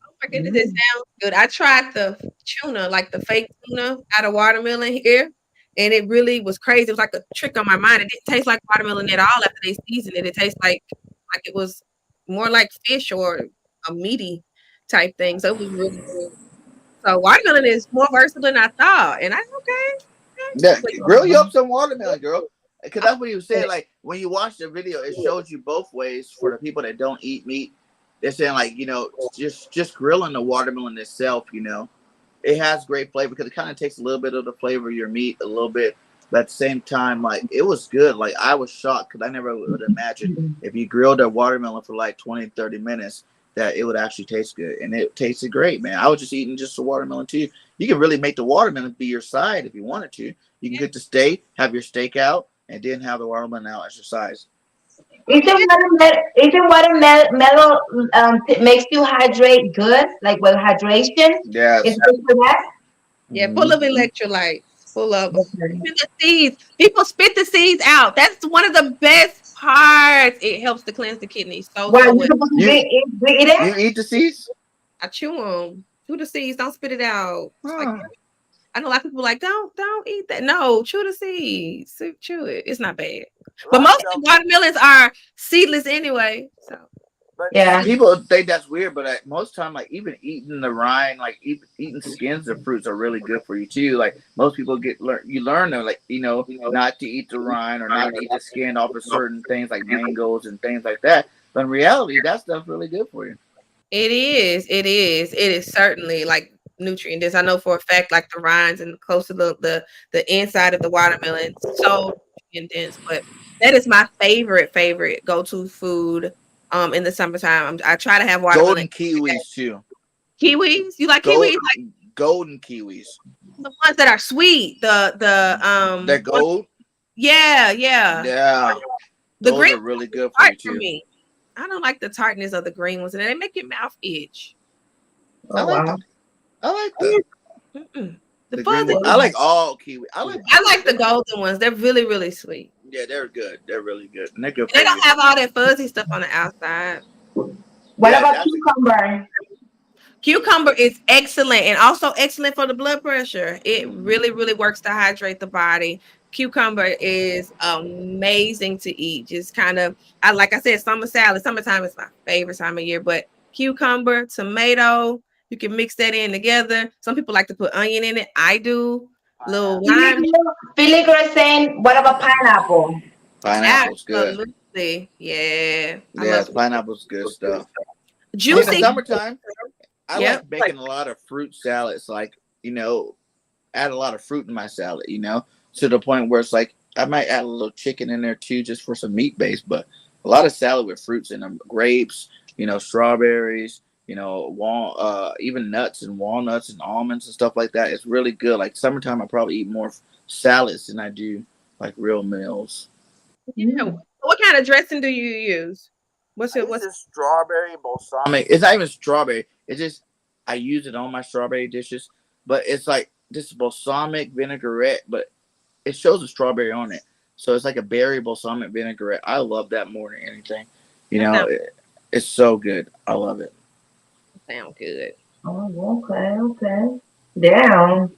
Speaker 3: Oh my goodness, it sounds good. I tried the tuna, like the fake tuna out of watermelon here, and it really was crazy. It was like a trick on my mind. It didn't taste like watermelon at all after they seasoned it. It tastes like it was more like fish or a meaty type thing. So it was really good. So watermelon is more versatile than I thought. And I
Speaker 1: Yeah,
Speaker 3: okay.
Speaker 1: grill you up some watermelon, girl. Because that's what he was saying. Like when you watch the video, it shows you both ways for the people that don't eat meat. They're saying like just grilling the watermelon itself. It has great flavor because it kind of takes a little bit of the flavor of your meat, a little bit. But at the same time, like it was good. Like I was shocked because I never would imagine if you grilled a watermelon for like 20, 30 minutes that it would actually taste good. And it tasted great, man. I was just eating just a watermelon too. You can really make the watermelon be your side if you wanted to. You can get the steak, have your steak out, and then have the watermelon out as your size.
Speaker 4: Isn't watermelon makes you hydrate good, like with hydration? Is
Speaker 1: Yes.
Speaker 4: it good for that?
Speaker 3: Yeah,
Speaker 1: Mhm.
Speaker 3: full of electrolytes, full of
Speaker 4: Okay.
Speaker 3: even the seeds. People spit the seeds out. That's one of the best parts. It helps to cleanse the kidneys
Speaker 4: Well,
Speaker 3: so
Speaker 4: you're
Speaker 3: well.
Speaker 4: supposed to
Speaker 1: You
Speaker 4: drink it?
Speaker 1: you eat the seeds?
Speaker 3: I chew them. Chew the seeds. Don't spit it out. It's like
Speaker 1: Huh.
Speaker 3: I know a lot of people like don't eat that. No, chew the seeds. Chew it. It's not bad. But most of the watermelons are seedless anyway. So
Speaker 1: But
Speaker 4: Yeah.
Speaker 1: people think that's weird, but most time, like even eating the rind, like eating skins of fruits are really good for you too. Like most people you learn to not to eat the rind or not to eat the skin off of certain things like mangoes and things like that. But in reality, that stuff's really good for you.
Speaker 3: it is. It is. It is certainly like nutrient dense. I know for a fact, like the rinds and close to the inside of the watermelon, so nutrient dense. But that is my favorite go-to food. In the summertime, I try to have watermelon.
Speaker 1: Golden kiwis too.
Speaker 3: Kiwis? You like
Speaker 1: Gold,
Speaker 3: kiwis? Like
Speaker 1: golden kiwis.
Speaker 3: the ones that are sweet.
Speaker 1: They're gold.
Speaker 3: Yeah.
Speaker 1: Yeah,
Speaker 3: The
Speaker 1: those
Speaker 3: green
Speaker 1: are really good for you
Speaker 3: tart for
Speaker 1: too.
Speaker 3: me. I don't like the tartness of the green ones, and they make your mouth itch.
Speaker 1: I
Speaker 4: Oh
Speaker 1: like
Speaker 4: wow.
Speaker 1: them. I like them.
Speaker 3: The
Speaker 1: The green
Speaker 3: fuzzy.
Speaker 1: one. I like all kiwi. I
Speaker 3: like the golden ones. They're really sweet.
Speaker 1: Yeah, they're good. They're really good. And they're good for
Speaker 3: They
Speaker 1: you.
Speaker 3: don't have all that fuzzy stuff on the outside.
Speaker 4: What
Speaker 1: Yeah,
Speaker 4: about
Speaker 1: that's
Speaker 4: cucumber?
Speaker 3: Cucumber is excellent and also excellent for the blood pressure. It really, really works to hydrate the body. Cucumber is amazing to eat. Just kind of, I like I said, summer salad. Summertime is my favorite time of year, but cucumber, tomato, you can mix that in together. Some people like to put onion in it. I do. Little lime.
Speaker 4: Vinegar is saying, what about pineapple?
Speaker 1: Pineapple's good.
Speaker 3: Absolutely. Yeah. I
Speaker 1: Yeah,
Speaker 3: love
Speaker 1: pineapple's good stuff. In the
Speaker 3: juicy.
Speaker 1: summertime, I
Speaker 3: Yep.
Speaker 1: like making a lot of fruit salads. Like, add a lot of fruit in my salad. To the point where it's like I might add a little chicken in there too, just for some meat base. But a lot of salad with fruits in them, grapes, strawberries, even nuts and walnuts and almonds and stuff like that. It's really good. Like summertime, I probably eat more salads than I do like real meals.
Speaker 3: Yeah. What kind of dressing do you use?
Speaker 1: It's just strawberry balsamic. It's not even strawberry. It's just I use it on my strawberry dishes, but it's like this balsamic vinaigrette, but it shows a strawberry on it, so it's like a berry balsamic vinaigrette. I love that more than anything. It's so good. I love it.
Speaker 3: Sound good.
Speaker 4: Oh, okay. Damn.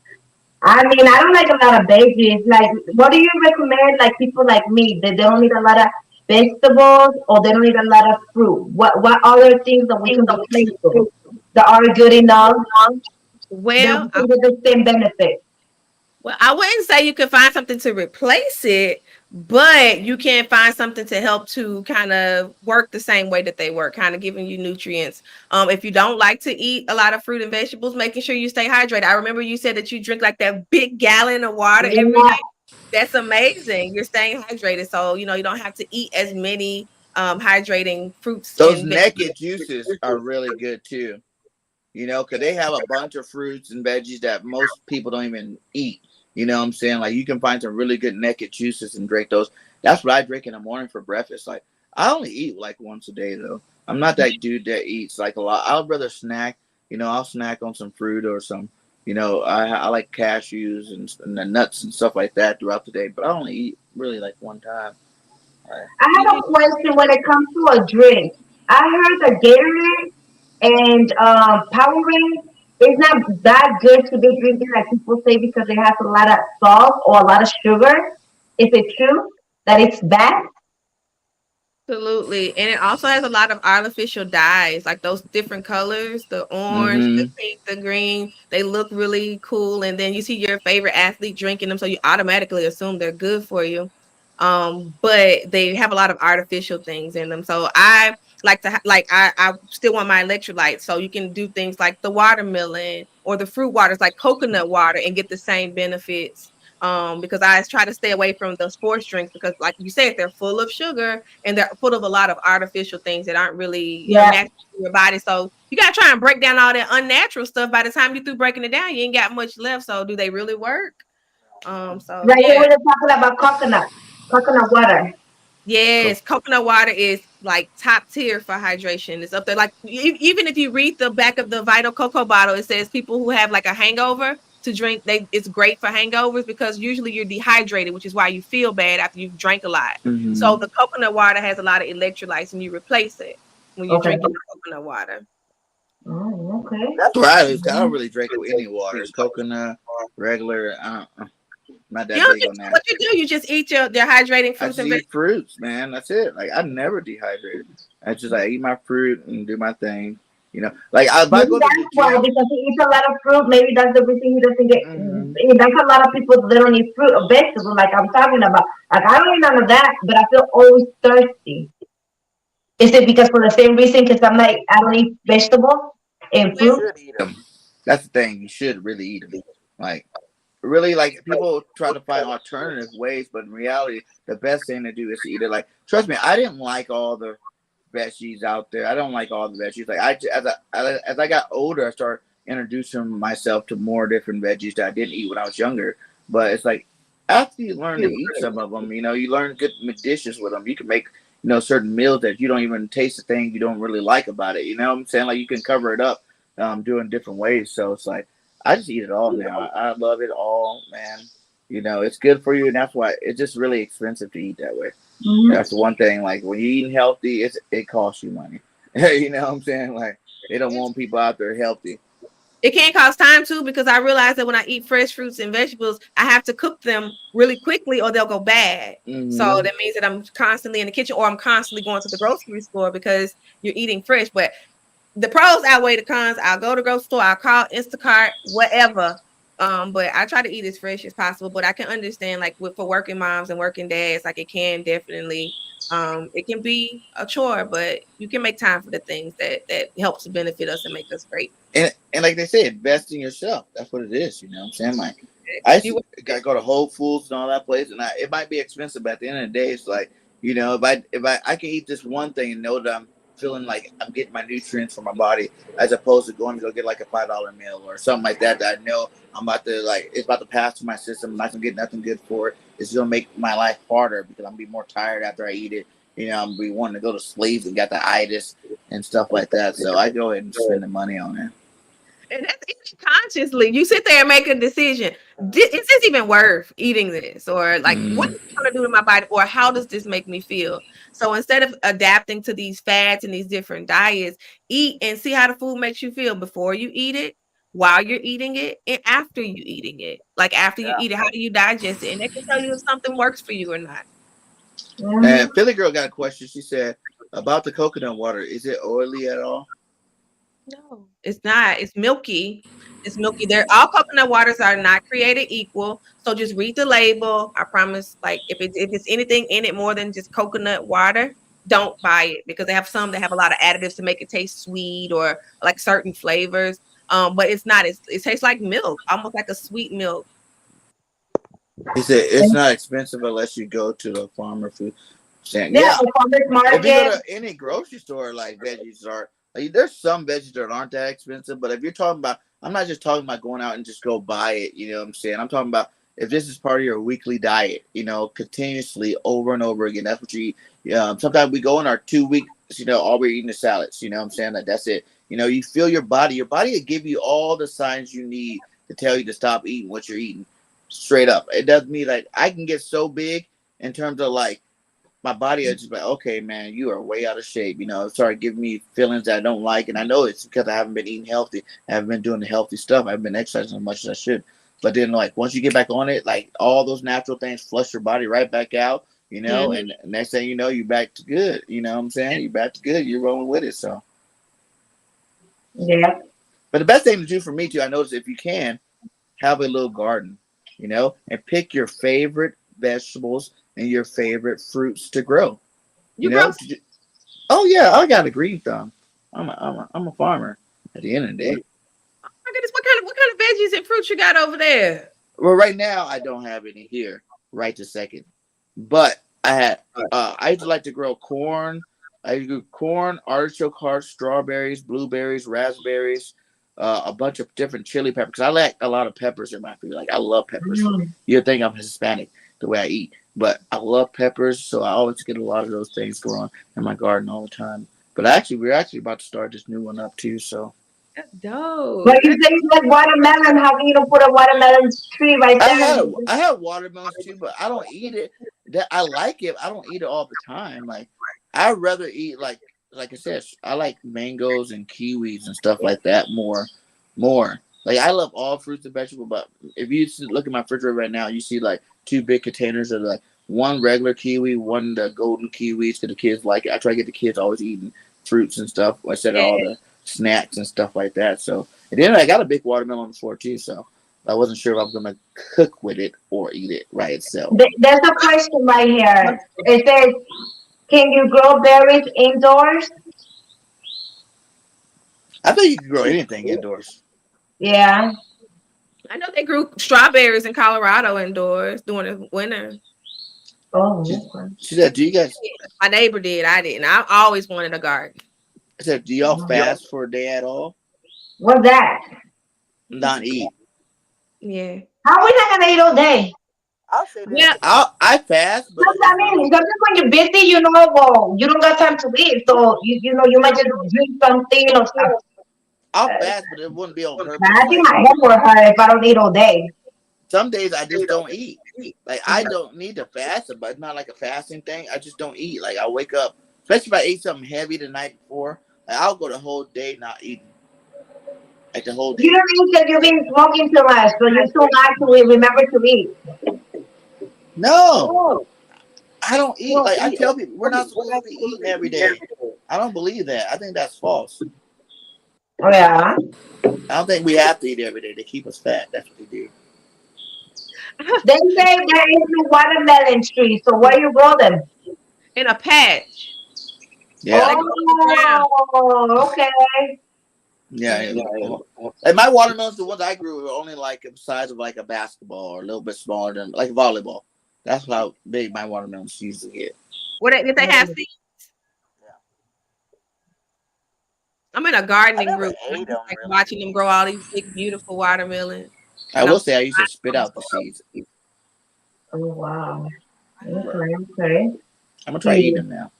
Speaker 4: I mean, I don't like a lot of veggies. Like, what do you recommend? Like people like me, that they don't eat a lot of vegetables or they don't eat a lot of fruit. What other things that we can replace with that are good enough that
Speaker 3: Well,
Speaker 4: we can get the same benefit?
Speaker 3: Well, I wouldn't say you can find something to replace it, but you can find something to help to kind of work the same way that they work, kind of giving you nutrients. If you don't like to eat a lot of fruit and vegetables, making sure you stay hydrated. I remember you said that you drink like that big gallon of water every
Speaker 4: Yeah,
Speaker 3: day. That's amazing. You're staying hydrated, so you don't have to eat as many hydrating fruits
Speaker 1: Those
Speaker 3: and
Speaker 1: naked juices are really good too. Because they have a bunch of fruits and veggies that most people don't even eat. You know what I'm saying? Like, you can find some really good naked juices and drink those. That's what I drink in the morning for breakfast. Like, I only eat like once a day, though. I'm not that dude that eats like a lot. I'd rather snack. I'll snack on some fruit or some, I like cashews and the nuts and stuff like that throughout the day. But I only eat really like one time.
Speaker 4: I have a question when it comes to a drink. I heard that Gatorade and Powerade is not that good to be drinking, like people say, because it has a lot of salt or a lot of sugar. Is it true that it's bad?
Speaker 3: Absolutely. And it also has a lot of artificial dyes, like those different colors, the orange, the
Speaker 1: Mm-hmm.
Speaker 3: pink, the green. They look really cool. And then you see your favorite athlete drinking them, so you automatically assume they're good for you. But they have a lot of artificial things in them. So I like to I still want my electrolytes. So you can do things like the watermelon or the fruit waters like coconut water and get the same benefits. Because I try to stay away from the sports drinks because, like you said, they're full of sugar and they're full of a lot of artificial things that aren't really,
Speaker 4: Yeah.
Speaker 3: natural to your body. So you gotta try and break down all that unnatural stuff. By the time you through breaking it down, you ain't got much left. So do they really work? So
Speaker 4: Right here
Speaker 3: yeah.
Speaker 4: we're talking about coconut water.
Speaker 3: Yes, coconut water is like top tier for hydration. It's up there. Like even if you read the back of the Vital Cocoa bottle, it says people who have like a hangover to drink. It's great for hangovers because usually you're dehydrated, which is why you feel bad after you've drank a lot. So
Speaker 1: Mm-hmm.
Speaker 3: the coconut water has a lot of electrolytes, and you replace it when you're
Speaker 4: Okay.
Speaker 3: drinking the coconut water.
Speaker 4: Oh, okay.
Speaker 1: That's what I do. 'Cause I don't really drink any water. Coconut, regular. Not that big on that.
Speaker 3: What you do? You just eat your hydrating
Speaker 1: I
Speaker 3: fruits
Speaker 1: just
Speaker 3: and
Speaker 1: eat
Speaker 3: vegetables.
Speaker 1: fruits, man. That's it. Like, I never dehydrated. I eat my fruit and do my thing. Like if I
Speaker 4: Maybe
Speaker 1: go to the
Speaker 4: that's why,
Speaker 1: gym.
Speaker 4: because he eats a lot of fruit. Maybe that's the reason he doesn't get.
Speaker 1: Hmm.
Speaker 4: That's a lot of people that don't eat fruit or vegetables, like I'm talking about. Like I don't eat none of that, but I feel always thirsty. Is it because for the same reason? Because I don't eat vegetables and
Speaker 1: You
Speaker 4: fruit.
Speaker 1: should eat them. That's the thing. You should really eat them. Like, really, like, people try to find alternative ways, but in reality, the best thing to do is to eat it. Like, trust me, I didn't like all the veggies out there. I don't like all the veggies. Like, as I got older, I started introducing myself to more different veggies that I didn't eat when I was younger. But it's like, after you learn to eat some of them, you learn good dishes with them. You can make certain meals that you don't even taste the thing you don't really like about it. You know what I'm saying? Like, you can cover it up, doing different ways. So it's like, I just eat it all now. I love it all, man. It's good for you, and that's why it's just really expensive to eat that way.
Speaker 4: Hmm.
Speaker 1: That's the one thing. Like, when you're eating healthy, it costs you money. You know what I'm saying? Like, They don't want people out there healthy.
Speaker 3: It can cost time too, because I realize that when I eat fresh fruits and vegetables, I have to cook them really quickly or they'll go bad. So that means that I'm constantly in the kitchen or I'm constantly going to the grocery store because you're eating fresh. But the pros outweigh the cons. I'll go to the grocery store, I'll call Instacart, whatever. But I try to eat as fresh as possible. But I can understand, like, for working moms and working dads, like, it can definitely it can be a chore, but you can make time for the things that helps to benefit us and make us great.
Speaker 1: And like they say, invest in yourself. That's what it is. You know what I'm saying? Like, I used to go to Whole Foods and all that place, and it might be expensive, but at the end of the day, it's like, you know, if I can eat this one thing and know that I'm feeling like I'm getting my nutrients from my body, as opposed to going to go get like a $5 meal or something like that, that I know I'm about to, like, it's about to pass through my system. I'm not gonna get nothing good for it. It's gonna make my life harder because I'm gonna be more tired after I eat it. You know, I'm gonna be wanting to go to sleep and got the itis and stuff like that. So I go ahead and spend the money on it.
Speaker 3: And that's even consciously. You sit there and make a decision. Is this even worth eating this? Or like, what is it going to do to my body? Or how does this make me feel? So instead of adapting to these fads and these different diets, eat and see how the food makes you feel before you eat it, while you're eating it, and after you eating it. Like after you eat it, how do you digest it? And they can tell you if something works for you or not.
Speaker 1: And Philly Girl got a question. She said about the coconut water. Is it oily at all?
Speaker 3: No, it's not. It's milky. It's milky. They're all coconut waters are not created equal. So just read the label. I promise. Like if it's anything in it more than just coconut water, don't buy it because they have some that have a lot of additives to make it taste sweet or like certain flavors. But it's not. It tastes like milk, almost like a sweet milk.
Speaker 1: He said it's not expensive unless you go to the farmer food stand.
Speaker 4: Yeah, the farmer's
Speaker 1: If you go
Speaker 4: market.
Speaker 1: to any grocery store, like veggies are, like, there's some veggies that aren't that expensive. But if you're talking about, I'm not just talking about going out and just go buy it. You know what I'm saying? I'm talking about if this is part of your weekly diet, you know, continuously over and over again. That's what you eat. Sometimes we go in our 2 weeks, you know, all we're eating is salads. You know what I'm saying? Like that's it. You know, you feel your body. Your body will give you all the signs you need to tell you to stop eating what you're eating. Straight up. It doesn't mean like I can get so big in terms of like my body is just like, okay, man, you are way out of shape. You know, it started giving me feelings that I don't like. And I know it's because I haven't been eating healthy. I haven't been doing the healthy stuff. I haven't been exercising as much as I should. But then, like, once you get back on it, like, all those natural things flush your body right back out, you know, and next thing you know, you're back to good. You know what I'm saying? You're back to good. You're rolling with it. So,
Speaker 4: Yeah.
Speaker 1: but the best thing to do for me, too, I notice if you can, have a little garden, you know, and pick your favorite vegetables and your favorite fruits to grow. You know? Oh yeah, I got a green thumb. I'm a farmer at the end of the day.
Speaker 3: Oh my goodness, what kind of veggies and fruits you got over there?
Speaker 1: Well, right now I don't have any here right this second, but I used to like to grow corn. I grew corn, artichoke hearts, strawberries, blueberries, raspberries, a bunch of different chili peppers. Because I like a lot of peppers in my food. Like I love peppers. You'd think I'm Hispanic the way I eat, but I love peppers, so I always get a lot of those things growing in my garden all the time. But we're actually about to start this new one up too. So
Speaker 3: That's dope.
Speaker 4: But you say you like watermelon. How can you don't put a watermelon tree right there?
Speaker 1: I have watermelons too, but I don't eat it. That I like it. I don't eat it all the time. Like I'd rather eat like I said, I like mangoes and kiwis and stuff like that more. Like I love all fruits and vegetables, but if you look at my refrigerator right now, you see like two big containers of like one regular kiwi, one the golden kiwis because the kids like it. I try to get the kids always eating fruits and stuff instead of all the snacks and stuff like that. So and then I got a big watermelon on the floor too, so I wasn't sure if I was gonna cook with it or eat it right itself.
Speaker 4: There's a question right here. It says, "Can you grow berries indoors?"
Speaker 1: I think you can grow anything indoors.
Speaker 4: Yeah.
Speaker 3: I know they grew strawberries in Colorado indoors during the winter.
Speaker 4: Oh.
Speaker 1: She said, "Do you guys?"
Speaker 3: My neighbor did. I didn't. I always wanted a garden.
Speaker 1: I said, "Do y'all fast for a day at all?
Speaker 4: What's that?
Speaker 1: Not eat."
Speaker 3: Yeah.
Speaker 4: How we not gonna eat all day?
Speaker 1: I'll say this.
Speaker 3: Yeah.
Speaker 1: I fast, but
Speaker 4: I mean, sometimes when you're busy, you know, well, you don't got time to eat, so you know, you might just drink something or something.
Speaker 1: I'll fast, but it wouldn't be on purpose.
Speaker 4: I think my head will hurt if I don't eat all day.
Speaker 1: Some days I just don't eat. Like I don't need to fast, but it's not like a fasting thing. I just don't eat. Like I wake up, especially if I ate something heavy the night before. I'll go the whole day not eating, like the whole
Speaker 4: You
Speaker 1: day.
Speaker 4: don't eat because you've been smoking too much, so you're too hard to remember to eat.
Speaker 1: No, I don't eat. Like I tell people, we're not supposed to be eating every day. I don't believe that. I think that's false.
Speaker 4: Oh yeah.
Speaker 1: I don't think we have to eat every day. They keep us fat. That's what they do.
Speaker 4: They say there is no watermelon tree, so where you grow them?
Speaker 3: in a patch.
Speaker 1: Yeah,
Speaker 3: They go on the ground.
Speaker 4: Oh, okay.
Speaker 1: yeah.
Speaker 3: Yeah.
Speaker 1: Like my watermelons, the ones I grew were only like the size of like a basketball or a little bit smaller than like volleyball. That's how big my watermelons used to get.
Speaker 3: Did they have seeds?
Speaker 1: Yeah.
Speaker 3: I'm in a
Speaker 1: I
Speaker 3: gardening
Speaker 1: never
Speaker 3: group. I
Speaker 1: ate
Speaker 3: just
Speaker 1: them
Speaker 3: like
Speaker 1: really.
Speaker 3: watching them grow all these big, beautiful watermelons.
Speaker 1: I
Speaker 3: And
Speaker 1: will say I used to spit
Speaker 3: I'm
Speaker 1: out the seeds.
Speaker 4: Oh wow. Okay, okay.
Speaker 1: I'm gonna try
Speaker 4: See.
Speaker 1: eating them now.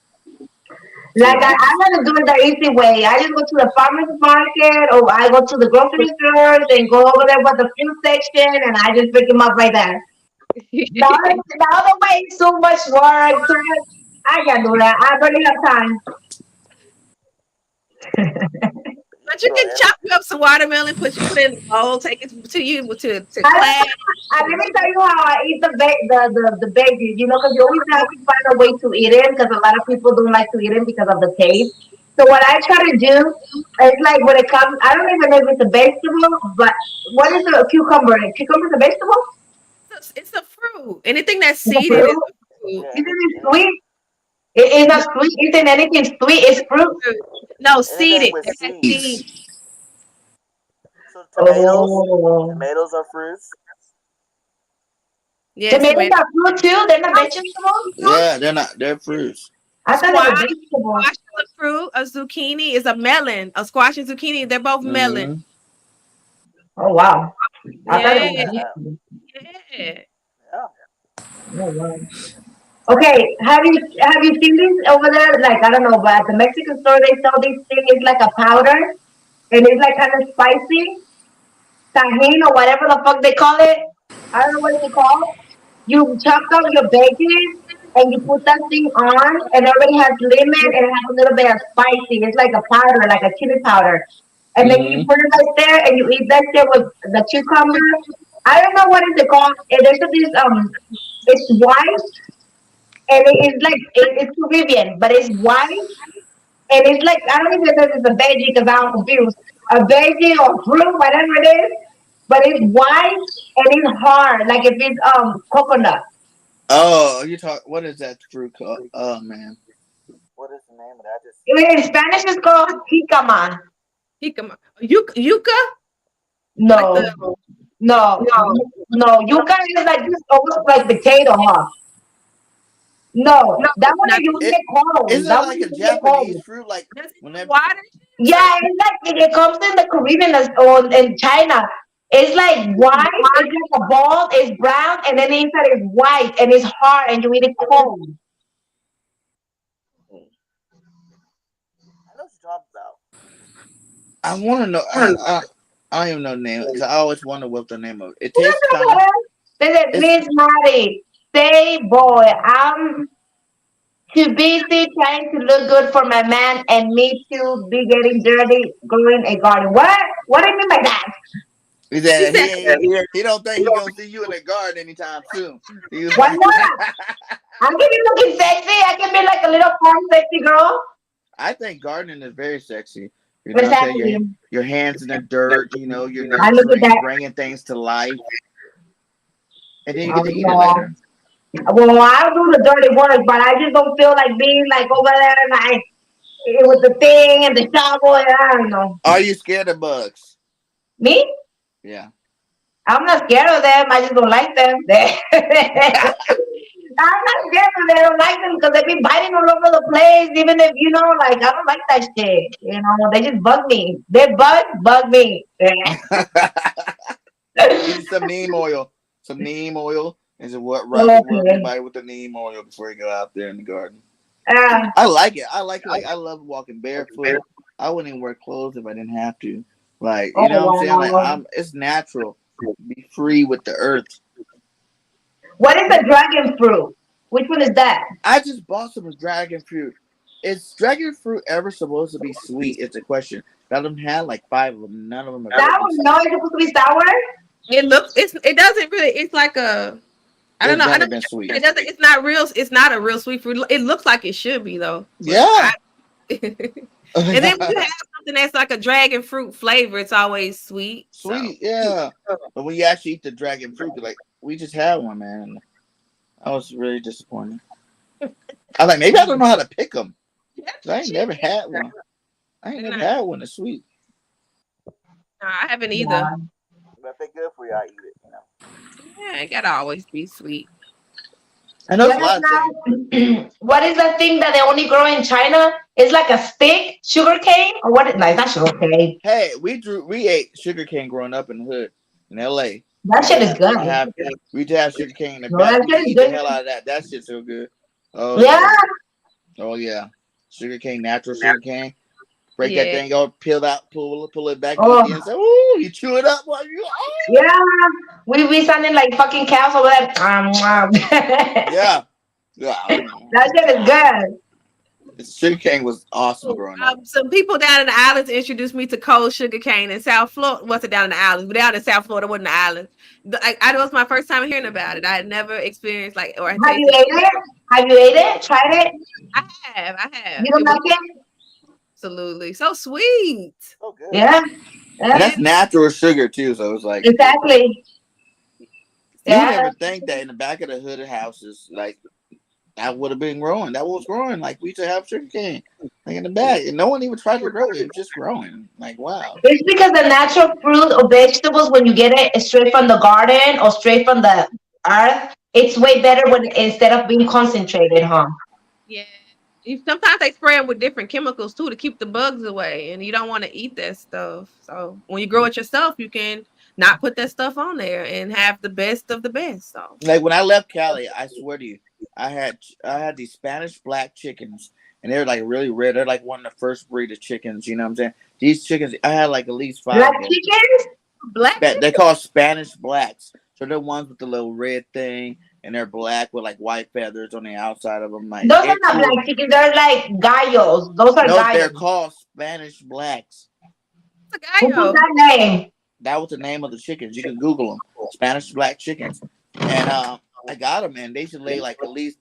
Speaker 1: See
Speaker 4: Like
Speaker 1: what happens.
Speaker 4: I'm gonna do it the easy way. I just go to the farmer's market or I go to the grocery stores and go over there with the fruit section and I just pick them up like that. The other way is too much work, too much. I can't do that. I barely have time.
Speaker 3: But you can chop up some watermelon, put it in a bowl, take it to you to
Speaker 4: I,
Speaker 3: class.
Speaker 4: let me tell you how I eat the veggies, you know, because you always have to find a way to eat it because a lot of people don't like to eat it because of the taste. So what I try to do is like when it comes, I don't even know if it's a vegetable, but what is a cucumber? Cucumber is a vegetable?
Speaker 3: It's a fruit. Anything that's
Speaker 4: It's a
Speaker 3: seeded is
Speaker 4: fruit?
Speaker 3: a fruit.
Speaker 1: Yeah,
Speaker 4: Isn't it sweet? It is not sweet. Isn't anything sweet? It's fruit.
Speaker 3: Fruit. No,
Speaker 1: anything
Speaker 3: seeded.
Speaker 1: with
Speaker 3: It has
Speaker 1: seeds.
Speaker 3: seed.
Speaker 1: So
Speaker 4: Oh.
Speaker 1: tomatoes are fruits.
Speaker 3: Yes,
Speaker 4: Tomatoes
Speaker 3: tomato.
Speaker 4: are fruit too? They're not vegetables?
Speaker 1: Yeah, they're not. They're fruits.
Speaker 4: I thought they were
Speaker 3: Squash.
Speaker 4: vegetables.
Speaker 3: Squash is a fruit. A zucchini is a melon. A squash and zucchini, they're both melon.
Speaker 1: Mm-hmm.
Speaker 4: Oh wow. I thought it
Speaker 3: Yeah,
Speaker 4: was vegetables.
Speaker 3: yeah.
Speaker 1: Yeah.
Speaker 4: Oh wow. Okay, have you seen this over there? Like I don't know, but at the Mexican store they sell this thing. It's like a powder, and it's like kind of spicy, tajin or whatever the fuck they call it. I don't know what it's called. You chop up your veggies and you put that thing on, and it already has lemon and it has a little bit of spicy. It's like a powder, like a chili powder. And then you
Speaker 1: Mm-hmm.
Speaker 4: put it right there and you eat that shit with the cucumber. I don't know what is it called. There's this it's white and it's like it's Caribbean, but it's white and it's like I don't even know if it's a veggie because I'm confused. A veggie or fruit, whatever it is, but it's white and it's hard, like if it's coconut.
Speaker 1: Oh, you talk. What is that fruit called? Oh man. What is the name of that? I just seen
Speaker 4: In Spanish, it's called jicama.
Speaker 3: Yuca, like the
Speaker 4: No, no, no. Yuca is like almost like potato, huh? No, that one
Speaker 3: not
Speaker 4: you
Speaker 1: it.
Speaker 4: get cold.
Speaker 1: Isn't
Speaker 4: That
Speaker 1: it
Speaker 4: one
Speaker 1: like a
Speaker 4: you get
Speaker 1: Japanese
Speaker 4: cold.
Speaker 1: fruit? Like
Speaker 3: does it have
Speaker 1: whenever.
Speaker 3: water?
Speaker 4: Yeah, it's like it comes in the Caribbean or in China. It's like white. It's like a ball. It's brown, and then the inside is white, and it's hard, and you eat it cold.
Speaker 1: I know what you're talking about. I want to know. I don't even know the name because I always wonder what the name of it. It tastes kind of.
Speaker 4: They said,
Speaker 1: It's
Speaker 4: Miss Maddie, say, boy, I'm too busy trying to look good for my man and me too be getting dirty growing a garden. What? What do you mean by that?
Speaker 1: he
Speaker 3: She
Speaker 1: said
Speaker 3: said,
Speaker 1: he don't think he gonna see you in the garden anytime soon. He was
Speaker 4: Why
Speaker 1: like,
Speaker 4: not? I can be looking sexy. I can be like a little fun, sexy girl.
Speaker 1: I think gardening is very sexy. You know what I'm saying?
Speaker 4: Exactly.
Speaker 1: Your hands in the dirt. You know, you're
Speaker 4: I look at
Speaker 1: nurturing,
Speaker 4: that.
Speaker 1: bringing things to life, and then you
Speaker 4: I
Speaker 1: get to
Speaker 4: don't
Speaker 1: eat it
Speaker 4: know.
Speaker 1: later.
Speaker 4: Well, I'll do the dirty work, but I just don't feel like being like over there like with the thing and the shovel. And I don't know.
Speaker 1: Are you scared of bugs?
Speaker 4: Me?
Speaker 1: Yeah.
Speaker 4: I'm not scared of them. I just don't like them. I'm not scared of them. I don't like them because they be biting all over the place. Even if you know, like I don't like that shit. You know, they just bug me. They bug me.
Speaker 1: Use some neem oil. Some neem oil is what rub your
Speaker 4: Okay.
Speaker 1: body with the neem oil before you go out there in the garden.
Speaker 4: Uh,
Speaker 1: I like it. I like it. Like I love walking barefoot. I wouldn't even wear clothes if I didn't have to. Like
Speaker 4: oh
Speaker 1: you know what I'm saying? Like
Speaker 4: wow.
Speaker 1: it's natural. Be free with the earth.
Speaker 4: What is a dragon fruit? Which one is that?
Speaker 1: I just bought some dragon fruit. Is dragon fruit ever supposed to be sweet? Is the question. None of them had like 5 of them. None of them have ever
Speaker 4: Sour?
Speaker 1: been
Speaker 4: No,
Speaker 1: sweet.
Speaker 4: it's supposed to be sour.
Speaker 3: It looks. It doesn't really. It's like a. I don't
Speaker 1: It's
Speaker 3: know. I
Speaker 1: never
Speaker 3: don't.
Speaker 1: been sweet.
Speaker 3: It doesn't. It's not real. It's not a real sweet fruit. It looks like it should be though. But
Speaker 1: Yeah.
Speaker 3: I. And then when you have something that's like a dragon fruit flavor, it's always sweet. So.
Speaker 1: Sweet, yeah. But when you actually eat the dragon fruit, you're like, we just had one, man. I was really disappointed. I was like, maybe I don't know how to pick them. I ain't never had one. I ain't never had one that's sweet.
Speaker 3: No, I haven't either.
Speaker 4: Yeah.
Speaker 1: But if they're good for you, I eat it, you know.
Speaker 3: Yeah, it gotta always be sweet.
Speaker 1: I know
Speaker 4: What
Speaker 1: it's a
Speaker 4: is
Speaker 1: lot of things.
Speaker 4: that? What is that thing that they only grow in China? It's like a stick, sugar cane, or what? No, it's not sugar cane.
Speaker 1: Hey, we ate sugar cane growing up in the hood in L.A.
Speaker 4: That shit is good.
Speaker 1: We used to have sugar cane in the
Speaker 4: No,
Speaker 1: back.
Speaker 4: that
Speaker 1: We
Speaker 4: shit
Speaker 1: used to
Speaker 4: is
Speaker 1: eat the
Speaker 4: good.
Speaker 1: hell out of that. That shit's so good. Oh
Speaker 4: Yeah,
Speaker 1: yeah. Oh yeah. Sugar cane, natural sugar cane. Break that
Speaker 3: Yeah.
Speaker 1: thing out, peel out, pull it back, eat
Speaker 4: oh
Speaker 1: the inside. Ooh, you chew it up while you. Oh.
Speaker 4: yeah. We sounding like fucking cows over there.
Speaker 1: Yeah. Yeah.
Speaker 4: That shit is good.
Speaker 1: Sugar cane was awesome growing up.
Speaker 3: Some people down in the islands introduced me to cold sugar cane in South Florida. What's it down in the islands? But down in South Florida, wasn't the islands. I it was my first time hearing about it. I had never experienced like or
Speaker 4: Have you
Speaker 3: tasted.
Speaker 4: ate it? Have you ate it? Tried it?
Speaker 3: I have.
Speaker 4: You don't
Speaker 3: It was
Speaker 4: like it?
Speaker 3: absolutely so sweet.
Speaker 1: So good.
Speaker 4: Yeah.
Speaker 1: And
Speaker 4: Yeah.
Speaker 1: that's natural sugar too, so it's like
Speaker 4: Exactly.
Speaker 1: you would
Speaker 4: Yeah.
Speaker 1: never think that in the back of the hood of houses, like that would have been growing. That was growing. Like we used to have sugar cane, like in the back, and no one even tried to grow it. It was just growing. Like wow.
Speaker 4: It's because the natural fruit or vegetables, when you get it straight from the garden or straight from the earth, it's way better when instead of being concentrated, huh?
Speaker 3: Yeah. Sometimes they spray them with different chemicals too to keep the bugs away, and you don't want to eat that stuff. So when you grow it yourself, you can not put that stuff on there and have the best of the best. So
Speaker 1: Like when I left Cali, I swear to you, I had these Spanish black chickens, and they're like really rare. They're like one of the first breed of chickens. You know what I'm saying? These chickens, I had like at least 5
Speaker 4: Black
Speaker 1: of them.
Speaker 4: chickens?
Speaker 3: black.
Speaker 1: They're called Spanish blacks. So they're ones with the little red thing, and they're black with like white feathers on the outside of them. Like
Speaker 4: Those
Speaker 1: they're
Speaker 4: are not
Speaker 1: cool.
Speaker 4: black chickens. They're like gallos. Those are
Speaker 1: No, they're
Speaker 4: gallos.
Speaker 1: called Spanish blacks.
Speaker 3: It's a
Speaker 4: Who put
Speaker 3: gallo.
Speaker 4: that name?
Speaker 1: That was the name of the chickens. You can Google them, Spanish black chickens. And I got them, and they should lay like at least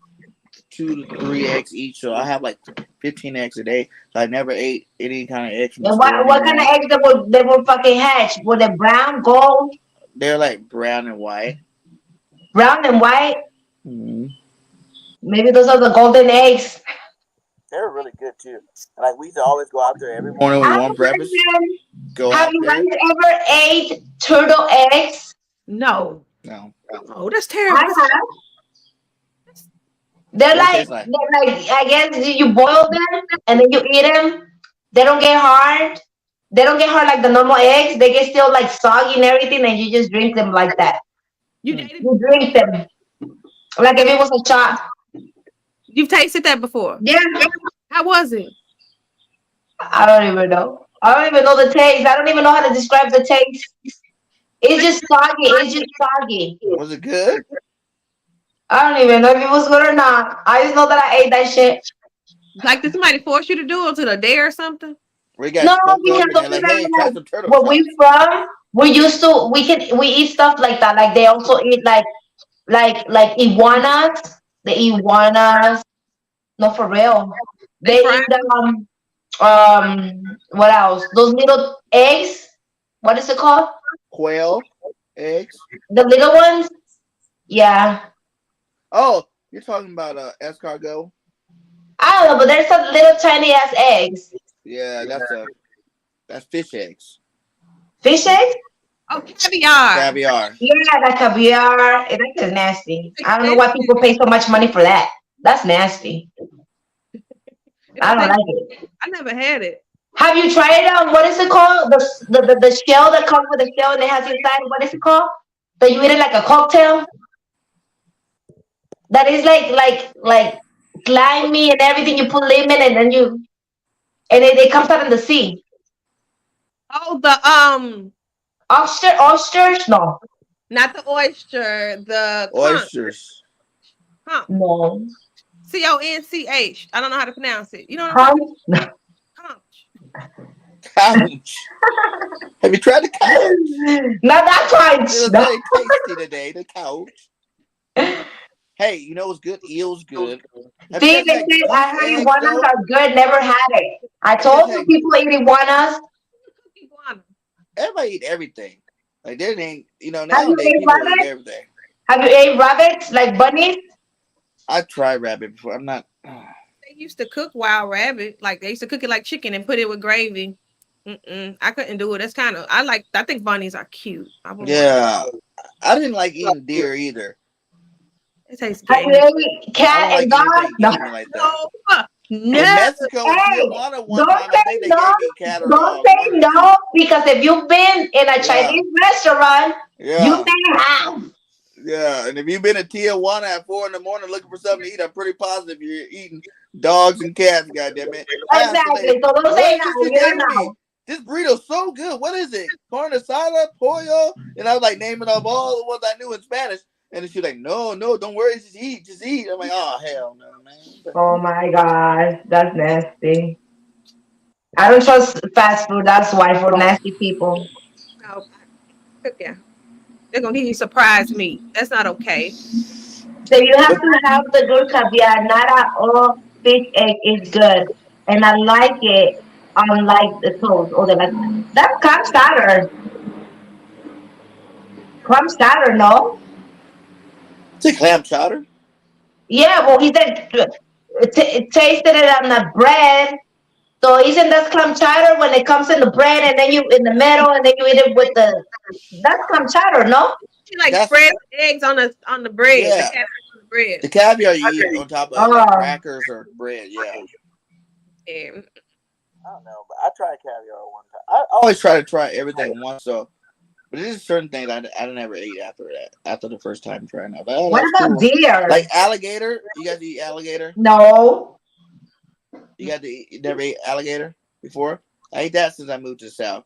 Speaker 1: 2 to 3 eggs each. So I have like 15 eggs a day. So I never ate any kind of eggs from the
Speaker 4: And
Speaker 1: store
Speaker 4: what kind of
Speaker 1: anymore.
Speaker 4: eggs they were fucking hatch? Were they brown, gold,
Speaker 1: They're like brown and white.
Speaker 4: brown and white?
Speaker 1: Mm-hmm.
Speaker 4: Maybe those are the golden eggs.
Speaker 1: They're really good too. Like we used to always go out there every morning when
Speaker 4: I
Speaker 1: we
Speaker 4: have
Speaker 1: want
Speaker 4: a
Speaker 1: breakfast.
Speaker 4: question.
Speaker 1: Go
Speaker 4: Have
Speaker 1: out
Speaker 4: you
Speaker 1: there.
Speaker 4: guys ever ate turtle eggs?
Speaker 3: No.
Speaker 1: No.
Speaker 3: Oh, that's
Speaker 4: I
Speaker 3: terrible.
Speaker 4: have. They're
Speaker 1: What it tastes like?
Speaker 4: I guess you boil them and then you eat them. They don't get hard. They don't get hard like the normal eggs. They get still like soggy and everything, and you just drink them like that.
Speaker 3: You dated?
Speaker 4: You drink them like if it was a shot.
Speaker 3: You've tasted that before?
Speaker 4: Yeah.
Speaker 3: How was it?
Speaker 4: I don't even know. I don't even know the taste. I don't even know how to describe the taste. It's just soggy. It's just soggy.
Speaker 1: Was it good?
Speaker 4: I don't even know if it was good or not. I just know that I ate that shit.
Speaker 3: Like did somebody force you to do it to the day or something?
Speaker 1: We got
Speaker 4: No,
Speaker 1: spoke
Speaker 4: because
Speaker 1: up and they're like, hey, try some turtle
Speaker 4: where
Speaker 1: chops.
Speaker 4: we from, we eat stuff like that. Like they also eat like iguanas. The iguanas. No, for real. They
Speaker 3: fry
Speaker 4: eat what else? Those little eggs. What is it called?
Speaker 1: Quail, eggs.
Speaker 4: The little ones. Yeah.
Speaker 1: Oh, you're talking about escargot?
Speaker 4: I don't know, but there's some little tiny ass eggs.
Speaker 1: Yeah, that's fish eggs.
Speaker 4: Fish eggs?
Speaker 3: Oh, caviar.
Speaker 1: Caviar.
Speaker 4: Yeah, that caviar. That is nasty. I don't know why people pay so much money for that. That's nasty. I don't like it.
Speaker 3: I never had it.
Speaker 4: Have you tried what is it called? The shell that comes with the shell and it has inside. What is it called? That you eat it like a cocktail. That is like slimy and everything. You put lemon and then it comes out in the sea.
Speaker 3: Oh, the
Speaker 4: Oysters? No,
Speaker 3: not the oyster, the conch.
Speaker 1: Oysters.
Speaker 3: Conch.
Speaker 4: no.
Speaker 3: CONCH. I don't know how to pronounce it. You know what I'm talking
Speaker 4: Conch?
Speaker 3: about? Conch.
Speaker 1: Couch. Have you tried the couch?
Speaker 4: Not that
Speaker 1: It
Speaker 4: conch.
Speaker 1: was
Speaker 4: No.
Speaker 1: very tasty today. The couch. Hey, you know what's good? Eel's good. Have you
Speaker 4: See,
Speaker 1: guys
Speaker 4: they
Speaker 1: had
Speaker 4: said I
Speaker 1: goose
Speaker 4: heard
Speaker 1: eggs
Speaker 4: iguanas
Speaker 1: though?
Speaker 4: are good. Never had it. I
Speaker 1: Have you guys
Speaker 4: told you
Speaker 1: had?
Speaker 4: people eat iguanas.
Speaker 3: Iguana.
Speaker 1: Everybody eat everything. Like there ain't.
Speaker 4: Have you
Speaker 1: Nowadays
Speaker 4: ate
Speaker 1: people eat
Speaker 4: rabbits?
Speaker 1: everything.
Speaker 4: Have you ate rabbits like bunnies?
Speaker 1: I tried rabbit before. I'm not.
Speaker 3: They used to cook wild rabbit. Like they used to cook it like chicken and put it with gravy. I couldn't do it. That's kind of I think bunnies are cute. I wouldn't want
Speaker 1: Yeah, I didn't like eating deer either.
Speaker 3: it tastes
Speaker 4: Have
Speaker 3: gamey.
Speaker 4: you ate
Speaker 1: I
Speaker 4: cat
Speaker 1: don't
Speaker 4: and
Speaker 1: like
Speaker 4: dog?
Speaker 1: anything
Speaker 4: No.
Speaker 1: gamey like that.
Speaker 3: No,
Speaker 1: In
Speaker 3: no.
Speaker 1: Mexico, in
Speaker 4: Hey,
Speaker 1: Tijuana, one
Speaker 4: don't
Speaker 1: time I
Speaker 4: say
Speaker 1: think they
Speaker 4: no.
Speaker 1: gave me cat or
Speaker 4: Don't
Speaker 1: dog,
Speaker 4: say
Speaker 1: one or two.
Speaker 4: no because if you've been in a
Speaker 1: Yeah,
Speaker 4: Chinese restaurant, you
Speaker 1: yeah,
Speaker 4: may have.
Speaker 1: yeah. And if you've been in Tijuana at 4 in the morning looking for something to eat, I'm pretty positive you're eating dogs and cats. Goddamn it! I asked the lady,
Speaker 4: Exactly. So don't
Speaker 1: "What
Speaker 4: say
Speaker 1: is this
Speaker 4: no.
Speaker 1: you
Speaker 4: You're
Speaker 1: gave me?
Speaker 4: no.
Speaker 1: This burrito's so good. What is it? Carne asada, pollo?" And I was like naming off all the ones I knew in Spanish. And then she was like, "No, no, don't worry, just eat, just eat." I'm like, "Oh hell no,
Speaker 4: Oh
Speaker 1: man."
Speaker 4: my gosh, that's nasty. I don't trust fast food. That's why for nasty people.
Speaker 3: No, yeah. They're gonna give you surprise meat. That's not okay.
Speaker 4: So you have
Speaker 1: But
Speaker 4: to have the good caviar. Not at all fish egg is good, and I like it. Unlike the toast or the like. That's clam chowder. Clam chowder, no?
Speaker 1: it's a clam chowder.
Speaker 4: Yeah. Well, he said tasted it on the bread. So isn't that clam chowder when it comes in the bread and then you in the middle and then you eat it with the that's clam chowder, no?
Speaker 3: She like
Speaker 1: That's
Speaker 3: spread eggs on the bread, the
Speaker 1: yeah.
Speaker 3: cabbage on the bread.
Speaker 1: The caviar you eat on top of like
Speaker 4: Oh,
Speaker 1: crackers or bread. Yeah.
Speaker 3: Yeah.
Speaker 1: I don't know, but I tried caviar one time. I always try to try everything once, so but there's certain things I never ate after that. After the first time trying that, but oh,
Speaker 4: what
Speaker 1: that's
Speaker 4: about
Speaker 1: cool.
Speaker 4: deer?
Speaker 1: Like alligator, you guys eat alligator?
Speaker 4: No.
Speaker 1: You never ate alligator before? I ate that since I moved to the south.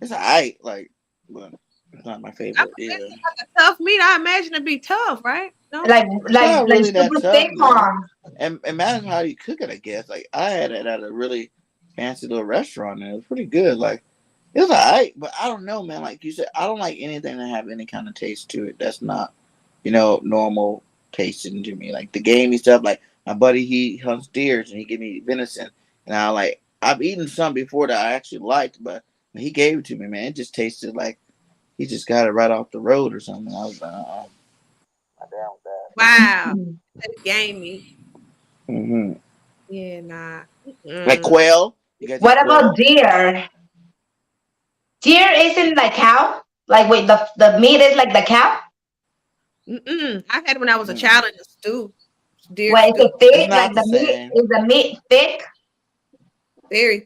Speaker 1: It's alright, like, but it's not my
Speaker 3: I
Speaker 1: favorite
Speaker 3: it's
Speaker 1: either.
Speaker 3: like a tough meat. I imagine it'd be tough, right? No.
Speaker 4: Like
Speaker 1: It's not
Speaker 4: like
Speaker 1: really that
Speaker 4: super
Speaker 1: tough,
Speaker 4: thick
Speaker 1: no.
Speaker 4: one.
Speaker 1: And imagine how you cook it. I guess like I had it at a really fancy little restaurant, and it was pretty good. Like it was alright, but I don't know, man. Like you said, I don't like anything that have any kind of taste to it. That's not, normal tasting to me. Like the gamey stuff. Like my buddy, he hunts deers, and he gave me venison, and I've eaten some before that I actually liked, but when he gave it to me, man, it just tasted like he just got it right off the road or something. I was like, not down with
Speaker 3: Wow. That's gamey.
Speaker 1: that. Mm-hmm.
Speaker 3: Yeah, nah.
Speaker 1: Like
Speaker 3: Mm-mm.
Speaker 1: quail. You guys eat
Speaker 4: What about
Speaker 1: quail?
Speaker 4: deer? Deer isn't like cow? Like wait, the meat is like the cow?
Speaker 3: Mm-mm. I had it when I was a
Speaker 1: Mm.
Speaker 3: child in the stew. Deer
Speaker 4: Well, is
Speaker 3: stew.
Speaker 4: it
Speaker 1: It's
Speaker 4: thick? Like
Speaker 1: not the
Speaker 4: the meat
Speaker 1: same.
Speaker 4: is the meat thick?
Speaker 3: Very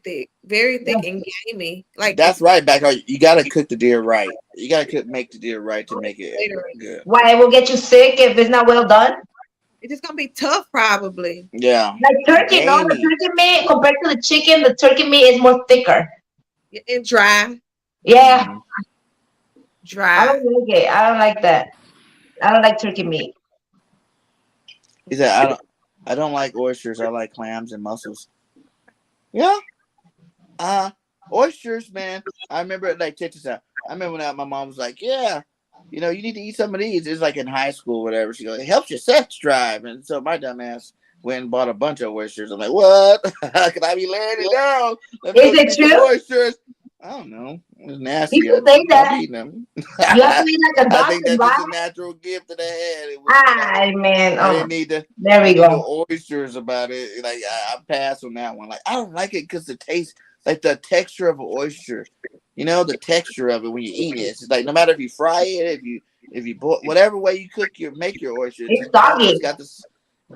Speaker 3: thick and gamey. Like
Speaker 1: That's
Speaker 3: it's
Speaker 1: right, back. You gotta cook the deer right. You gotta make the deer right to make it
Speaker 3: later.
Speaker 1: good.
Speaker 4: Why it will get you sick if it's not well done?
Speaker 3: It's just gonna be tough, probably.
Speaker 1: Yeah,
Speaker 4: Like turkey, no, the
Speaker 1: gamey.
Speaker 4: turkey meat compared to the chicken, the turkey meat is more thicker.
Speaker 3: And dry,
Speaker 4: Yeah,
Speaker 1: Mm-hmm.
Speaker 4: I
Speaker 3: dry.
Speaker 4: don't like it. I don't like that. I don't like turkey meat.
Speaker 1: He said, "I don't like oysters. I like clams and mussels." Yeah, uh, oysters, man. I remember like check this out. I remember when my mom was like, "Yeah, you need to eat some of these." It's like in high school, whatever. She goes, "It helps your sex drive," and so my dumb ass went and bought a bunch of oysters. I'm like, "What? Could I be laying it down? Let me
Speaker 4: Is
Speaker 1: go get
Speaker 4: it
Speaker 1: me some
Speaker 4: true?
Speaker 1: oysters." I don't know. It's nasty.
Speaker 4: People say
Speaker 1: I've
Speaker 4: that
Speaker 1: eaten them.
Speaker 4: you have to eat like a
Speaker 1: I think
Speaker 4: dolphin,
Speaker 1: that's just a
Speaker 4: right?
Speaker 1: natural gift that I had. It was
Speaker 4: Ah, man.
Speaker 1: I didn't need to.
Speaker 4: There
Speaker 1: I
Speaker 4: we
Speaker 1: need
Speaker 4: go.
Speaker 1: no oysters about it. Like I passed on that one. Like I don't like it because the taste, like the texture of an oyster. The texture of it when you eat it. It's just like no matter if you fry it, if you boil, whatever way you make your oyster,
Speaker 4: It's soggy.
Speaker 1: it's got this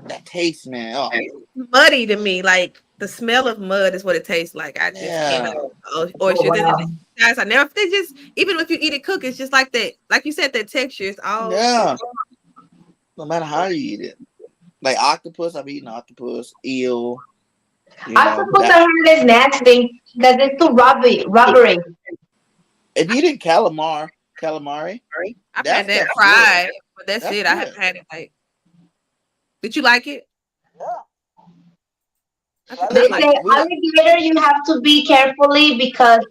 Speaker 1: that taste, man. Oh
Speaker 3: Muddy to me, like the smell of mud is what it tastes like. I just cannot.
Speaker 1: yeah,
Speaker 4: Oh,
Speaker 3: Oyster.
Speaker 4: wow.
Speaker 3: Guys, I never. They just even if you eat it cooked, it's just like that. Like you said, that texture is all.
Speaker 1: yeah. No matter how you eat it, like octopus, I've eaten octopus, eel.
Speaker 4: Octopus, I
Speaker 1: That
Speaker 4: heard is nasty because it's too rubbery.
Speaker 1: if you eat calamari,
Speaker 3: I've
Speaker 1: that
Speaker 3: had that
Speaker 1: stuff's good.
Speaker 3: fried, but that's
Speaker 1: That's
Speaker 3: it. I
Speaker 1: good.
Speaker 3: haven't had it like. Did you like it?
Speaker 1: Yeah.
Speaker 3: I
Speaker 1: So I
Speaker 3: think I
Speaker 4: They
Speaker 1: live
Speaker 3: like.
Speaker 4: say
Speaker 1: we live,
Speaker 4: alligator you have to be carefully because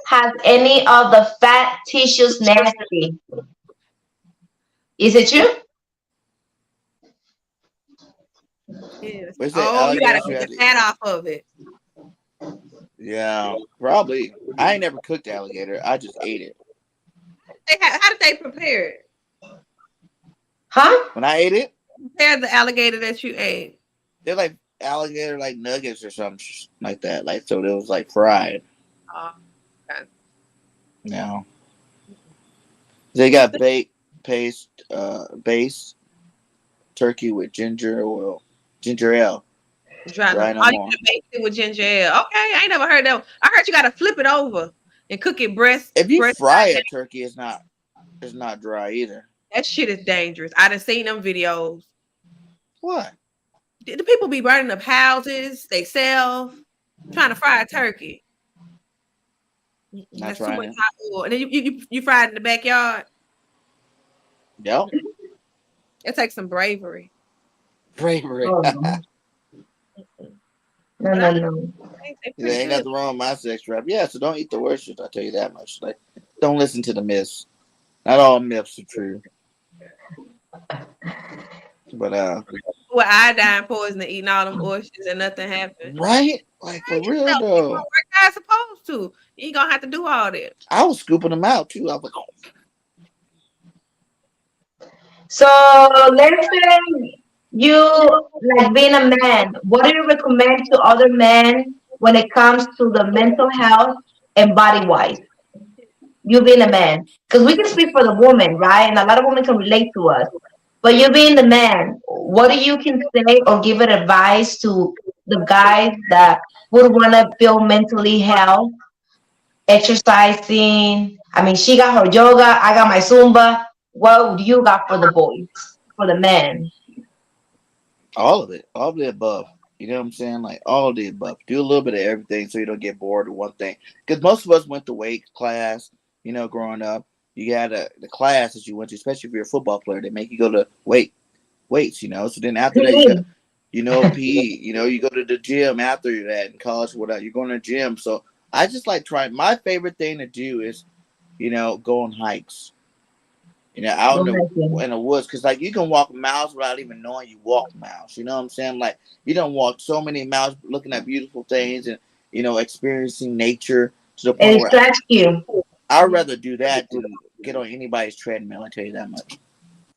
Speaker 4: has any of the fat tissues nasty. Is it true?
Speaker 3: Yes.
Speaker 1: we say
Speaker 3: Oh, you gotta
Speaker 1: alligators. You
Speaker 3: get
Speaker 1: have
Speaker 3: the
Speaker 1: to,
Speaker 3: fat off of it.
Speaker 1: yeah, probably. I ain't never cooked alligator. I just ate it.
Speaker 3: How did they prepare it?
Speaker 4: Huh?
Speaker 1: When I ate it,
Speaker 3: Prepare the alligator that you ate.
Speaker 1: they're like alligator like nuggets or something like that. Like so, it was like fried.
Speaker 3: Oh, okay.
Speaker 1: Yeah, they got baked base turkey with ginger ale.
Speaker 3: Dry them.
Speaker 1: Dry no
Speaker 3: Oh, you
Speaker 1: more.
Speaker 3: can bake it with ginger ale. Okay, I ain't never heard that. I heard you gotta flip it over and cook it
Speaker 1: If you
Speaker 3: breast
Speaker 1: fry
Speaker 3: side
Speaker 1: a
Speaker 3: down.
Speaker 1: turkey, it's not dry either.
Speaker 3: That shit is dangerous. I done seen them videos.
Speaker 1: What?
Speaker 3: The people be burning up houses, they self, trying to fry a turkey.
Speaker 1: Not
Speaker 3: That's too
Speaker 1: trying
Speaker 3: much
Speaker 1: it.
Speaker 3: hot oil. And then you fry it in the backyard.
Speaker 1: Yep.
Speaker 3: It takes some bravery.
Speaker 1: Bravery.
Speaker 4: Oh no. No,
Speaker 3: But
Speaker 4: no,
Speaker 3: I
Speaker 4: no.
Speaker 3: think they're
Speaker 1: There
Speaker 3: pretty
Speaker 1: ain't
Speaker 3: good.
Speaker 1: nothing wrong with my sex drive. Yeah, so don't eat the worst shit. I'll tell you that much. Like, don't listen to the myths. Not all myths are true. But
Speaker 3: With iodine poisoning, eating all them oysters and nothing happened.
Speaker 1: right? Like for
Speaker 3: You
Speaker 1: real
Speaker 3: know, keep on
Speaker 1: though.
Speaker 3: working how it's supposed to. You ain't gonna have to do all that.
Speaker 1: I was scooping them out too. I was like, oh,
Speaker 4: So let's say you like being a man. What do you recommend to other men when it comes to the mental health and body wise? You being a man, because we can speak for the woman, right? And a lot of women can relate to us. But you being the man, what do you can say or give it advice to the guys that would want to feel mentally health, exercising? I mean, she got her yoga, I got my Sumba. What do you got for the boys, for the men?
Speaker 1: all of it, all of the above. You know what I'm saying? Like all of the above. Do a little bit of everything so you don't get bored of one thing. Because most of us went to weight class. You know, growing up, you got the classes you went to, especially if you're a football player. They make you go to weights. You know, so then after that, you got
Speaker 4: PE.
Speaker 1: PE. You know, you go to the gym after that in college. Whatever, you're going to the gym. So I just like trying. My favorite thing to do is, go on hikes. Out
Speaker 4: Don't like
Speaker 1: in the woods, because like you can walk miles without even knowing you walk miles. You know what I'm saying? Like you don't walk so many miles looking at beautiful things and experiencing nature to the
Speaker 4: It
Speaker 1: point where
Speaker 4: distracts you.
Speaker 1: I'd rather do that than get on anybody's treadmill. I tell you that much.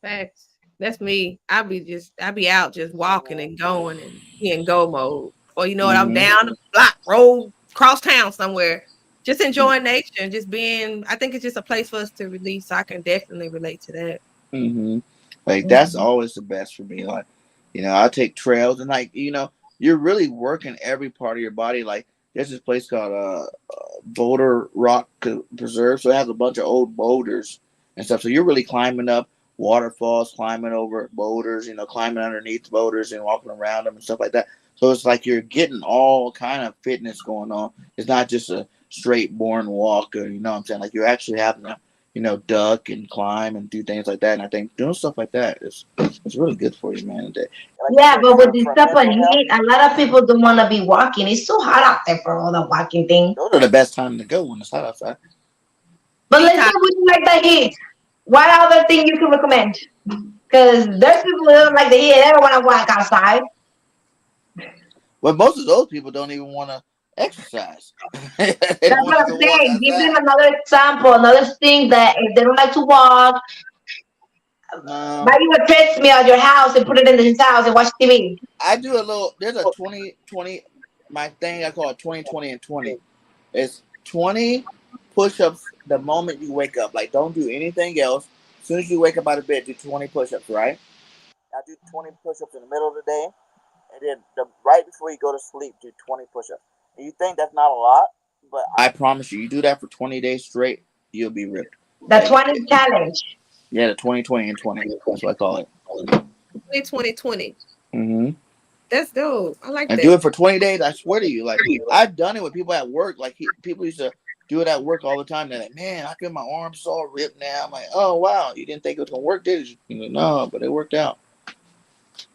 Speaker 3: Facts. That's me. I be out just walking and going and be in go mode. Or you know what, I'm
Speaker 1: Hmm.
Speaker 3: down the block, road, cross town somewhere. Just enjoying nature and just being I think it's just a place for us to release. So I can definitely relate to that.
Speaker 1: Hmm. Like that's
Speaker 4: Mhm.
Speaker 1: always the best for me. Like, I take trails and like, you're really working every part of your body. Like, there's this place called Boulder Rock Preserve, so it has a bunch of old boulders and stuff. So you're really climbing up waterfalls, climbing over boulders, climbing underneath boulders and walking around them and stuff like that. So it's like you're getting all kind of fitness going on. It's not just a straight boring walk, or you know what I'm saying. Like you're actually having to duck and climb and do things like that. And I think doing stuff like that is it's really good for you, man. Like you
Speaker 4: Yeah,
Speaker 1: said,
Speaker 4: but with
Speaker 1: for
Speaker 4: this type of
Speaker 1: mental health,
Speaker 4: heat, a lot of people don't want to be walking. It's so hot out there for all the walking thing.
Speaker 1: those are the best time to go when it's hot outside.
Speaker 4: But let's say
Speaker 3: Detox.
Speaker 4: we don't like the heat. What other thing you can recommend? Because there's people who don't like the heat. They don't want to walk outside.
Speaker 1: But most of those people don't even want to exercise. They
Speaker 4: That's
Speaker 1: want
Speaker 4: what
Speaker 1: to
Speaker 4: I'm
Speaker 1: go walk
Speaker 4: saying. Give them
Speaker 1: outside.
Speaker 4: another example, another thing that if they don't like to walk,
Speaker 1: No,
Speaker 4: buy you a treadmill at your house and put it in his house and watch TV.
Speaker 1: I do a little. There's a 2020. My thing I call it 2020 and 20. It's 20 push-ups the moment you wake up. Like don't do anything else. As soon as you wake up out of bed, do 20 push-ups. Right? I do 20 push-ups in the middle of the day, and then right before you go to sleep, do 20 push-ups. And you think that's not a lot, but I promise you, you do that for 20 days straight, you'll be ripped.
Speaker 4: The
Speaker 1: Like
Speaker 4: 20 challenge.
Speaker 1: yeah, the 2020 and 20. That's what I call it.
Speaker 3: 2020.
Speaker 1: Hmm.
Speaker 3: That's dope. I like
Speaker 1: And do
Speaker 3: that.
Speaker 1: it for 20 days. I swear to you, like I've done it with people at work. Like people used to do it at work all the time. They're like, man, I feel my arms all ripped now. I'm like, oh wow, you didn't think it was gonna work, did you? Like, no, but it worked out.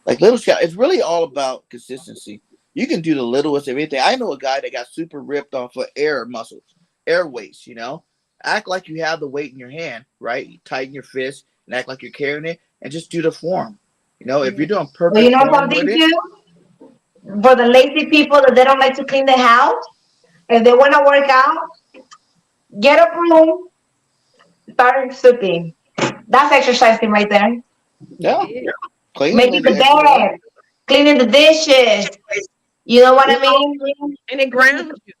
Speaker 1: Like little shot, it's really all about consistency. You can do the littlest of anything. I know a guy that got super ripped off of air muscles, air weights. Act like you have the weight in your hand, right? You tighten your fist and act like you're carrying it, and just do the form. If
Speaker 3: Yeah.
Speaker 1: you're doing
Speaker 4: But you
Speaker 1: perfect
Speaker 4: know
Speaker 1: form with
Speaker 4: something
Speaker 1: it,
Speaker 4: too? For the lazy people that they don't like to clean the house, if they want to work out, get a broom, start sweeping. That's exercising right there.
Speaker 3: It
Speaker 1: yeah,
Speaker 3: is.
Speaker 1: cleaning
Speaker 4: Making
Speaker 1: is
Speaker 4: the
Speaker 1: exercise.
Speaker 4: bed, cleaning the dishes. You know what I mean?
Speaker 3: And it grounds you.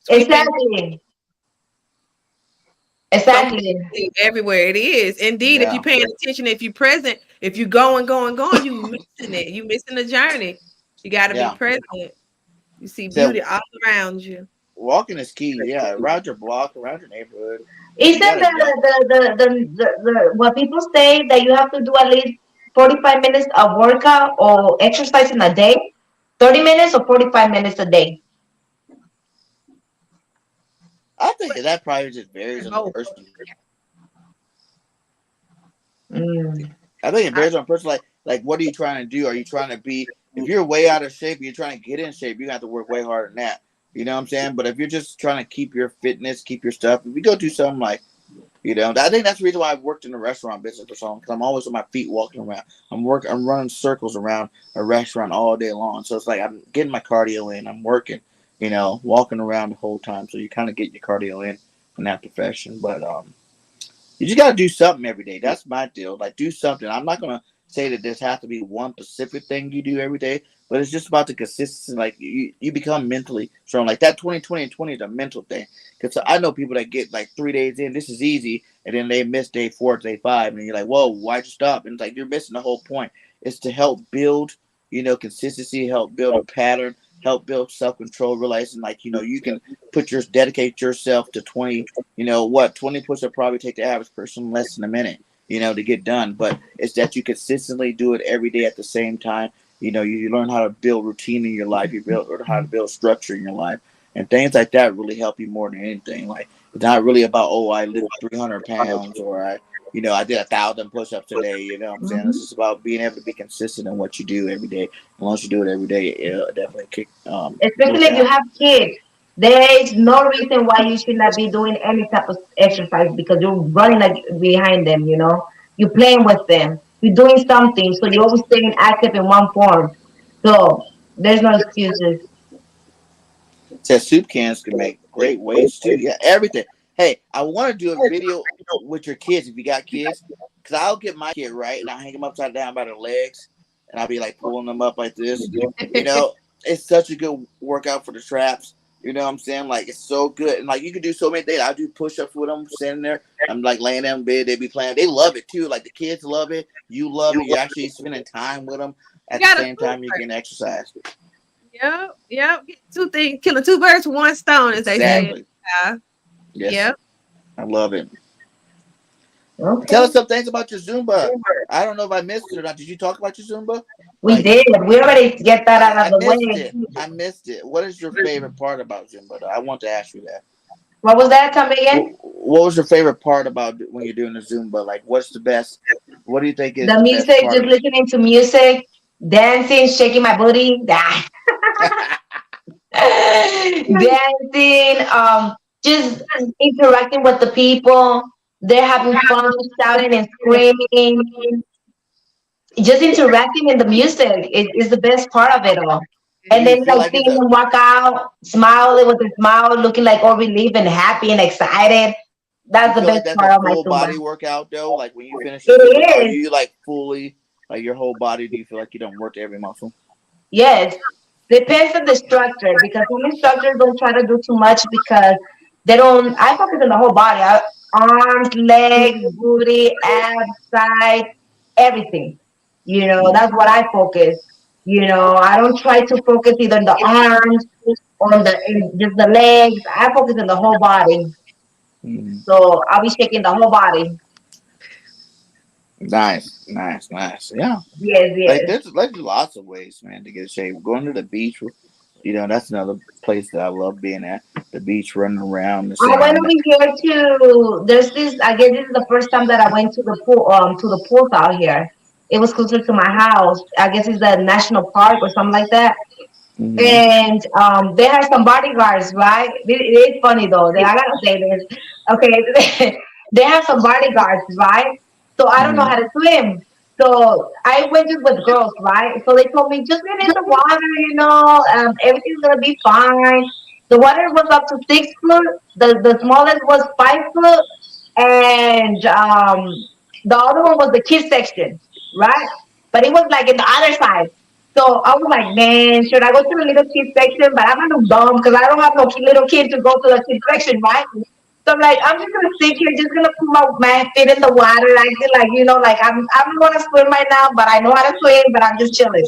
Speaker 3: Sweeping
Speaker 4: Exactly.
Speaker 3: something
Speaker 4: Exactly.
Speaker 3: everywhere. It is. Indeed, if you're
Speaker 1: Yeah,
Speaker 3: paying attention, if you're present, if you're going, going, going, you missing it. You missing the journey. You gotta be
Speaker 1: yeah.
Speaker 3: present. You see
Speaker 1: So
Speaker 3: beauty all around you.
Speaker 1: walking is key. Yeah, around your block, around your neighborhood. You
Speaker 4: Isn't
Speaker 1: gotta jump.
Speaker 4: what people say that you have to do at least 45 minutes of workout or exercise in a day? 30 minutes or 45 minutes a day?
Speaker 1: I think that probably just varies on the
Speaker 3: Both.
Speaker 1: person.
Speaker 4: Mm.
Speaker 1: I think it
Speaker 3: I,
Speaker 1: varies on person. Like, what are you trying to do? Are you trying to be? If you're way out of shape, you're trying to get in shape. You have to work way harder than that. You know what I'm saying? But if you're just trying to keep your fitness, keep your stuff, if you go do something like, I think that's the reason why I've worked in the restaurant business for so long. Because I'm always on my feet walking around. I'm running circles around a restaurant all day long. So it's like I'm getting my cardio in. I'm working. Walking around the whole time. So you kind of get your cardio in that profession. But you just got to do something every day. That's my deal. Like, do something. I'm not going to say that there's have to be one specific thing you do every day, but it's just about the consistency. Like, you become mentally strong. Like, that 20 20 is a mental thing. Because I know people that get, like, 3 days in, this is easy, and then they miss day 4, day 5, and you're like, whoa, why'd you stop? And it's like, you're missing the whole point. It's to help build, consistency, help build a pattern, help build self control, realizing, like, you can dedicate yourself to 20 20 push up probably take the average person less than a minute, to get done. But it's that you consistently do it every day at the same time. You learn how to build routine in your life. Learn how to build structure in your life. And things like that really help you more than anything. Like, it's not really about, oh, I lift 300 pounds, or I did 1,000 push ups today. You know what I'm saying? It's
Speaker 4: Mhm.
Speaker 1: just about being able to be consistent in what you do every day. And once you do it every day, it'll definitely
Speaker 4: Especially
Speaker 1: work
Speaker 4: if you
Speaker 1: out.
Speaker 4: have kids. There is no reason why you should not be doing any type of exercise because you're running like behind them, you know. You're playing with them. You're doing something, so you're always staying active in one form. So there's no excuses.
Speaker 1: Said soup cans can make great weights too. Yeah, everything. Hey, I want to do a video with your kids if you got kids, because I'll get my kid right and I'll hang them upside down by their legs, and I'll be like pulling them up like this. You know, it's such a good workout for the traps. You know what I'm saying? Like, it's so good, and like you can do so many things. I do push-ups with them, sitting there. I'm like laying down in bed. They be playing. They love it too. Like, the kids love it. You love it. You're actually spending time with them
Speaker 3: You
Speaker 1: at the
Speaker 3: got a
Speaker 1: same time you're
Speaker 3: super.
Speaker 1: getting exercise.
Speaker 3: Yep, yep. Get two things, killing two birds with one stone, as they
Speaker 4: Yeah.
Speaker 3: say.
Speaker 1: Exactly.
Speaker 3: Yeah.
Speaker 1: Yes,
Speaker 3: Yep.
Speaker 1: I love it. Tell
Speaker 4: Okay.
Speaker 1: us some things about your Zumba. I don't know if I missed it or not. Did you talk about your Zumba?
Speaker 4: We
Speaker 1: Like,
Speaker 4: did. We already get that out
Speaker 1: I
Speaker 4: of the
Speaker 1: missed
Speaker 4: way.
Speaker 1: it. I missed it. What is your favorite part about Zumba? Though? I want to ask you that.
Speaker 4: What was that? Tell me again.
Speaker 1: What was your favorite part about when you're doing the Zumba? Like, what's the best? What do you think is
Speaker 4: The
Speaker 1: the best
Speaker 4: music,
Speaker 1: part
Speaker 4: just
Speaker 1: of it?
Speaker 4: listening to music, dancing, shaking my booty. Dancing, just interacting with the people. They're having fun, shouting and screaming. Just interacting in the music is the best part of it all.
Speaker 1: Do
Speaker 4: And
Speaker 1: you
Speaker 4: then
Speaker 1: feel
Speaker 4: like
Speaker 1: like it's
Speaker 4: seeing
Speaker 1: a?
Speaker 4: them walk out, smiling with a smile, looking like all relieved and happy and excited.
Speaker 1: Do you
Speaker 4: That's the
Speaker 1: feel like
Speaker 4: best
Speaker 1: that's a
Speaker 4: part of my
Speaker 1: full
Speaker 4: Zumba.
Speaker 1: body workout though? Like when you finish the Zumba, are
Speaker 4: It is,
Speaker 1: you like fully like your whole body? Do you feel like you don't work every muscle?
Speaker 4: yes. Depends on the structure because some instructors don't try to do too much because they don't. I focus on the whole body, arms, legs, booty, abs, side, everything. You know,
Speaker 1: Mm,
Speaker 4: that's what I focus. You know, I don't try to focus either on the arms or on just the legs. I focus on the whole body.
Speaker 1: mm.
Speaker 4: So I'll be shaking the whole body.
Speaker 1: Nice, nice, nice. Yeah.
Speaker 4: Yes,
Speaker 1: Like,
Speaker 4: yes.
Speaker 1: there's lots of ways, man, to get in shape. Going to the beach, that's another place that I love being at. The beach, running around the
Speaker 4: I went
Speaker 1: sand.
Speaker 4: over here to there's this I guess this is the first time that I went to the pool out here. It was closer to my house. I guess it's the national park or something like that.
Speaker 1: Mm-hmm.
Speaker 4: And they have some bodyguards, right? It is funny though. I gotta say this. Okay, they have some bodyguards, right? So I don't know
Speaker 1: Mm-hmm.
Speaker 4: how to swim. So I went just with girls, right? So they told me just get in the water, everything's gonna be fine. The water was up to 6 foot. The smallest was 5 foot, and the other one was the kids section, right? But it was like in the other side. So I was like, man, should I go to the little kid section? But I'm not dumb because I don't have no little kid to go to the kid section, right? So I'm like, I'm just gonna sit here, just gonna put my feet in the water, like like I'm gonna swim right now, but I know how to swim, but I'm just chilling.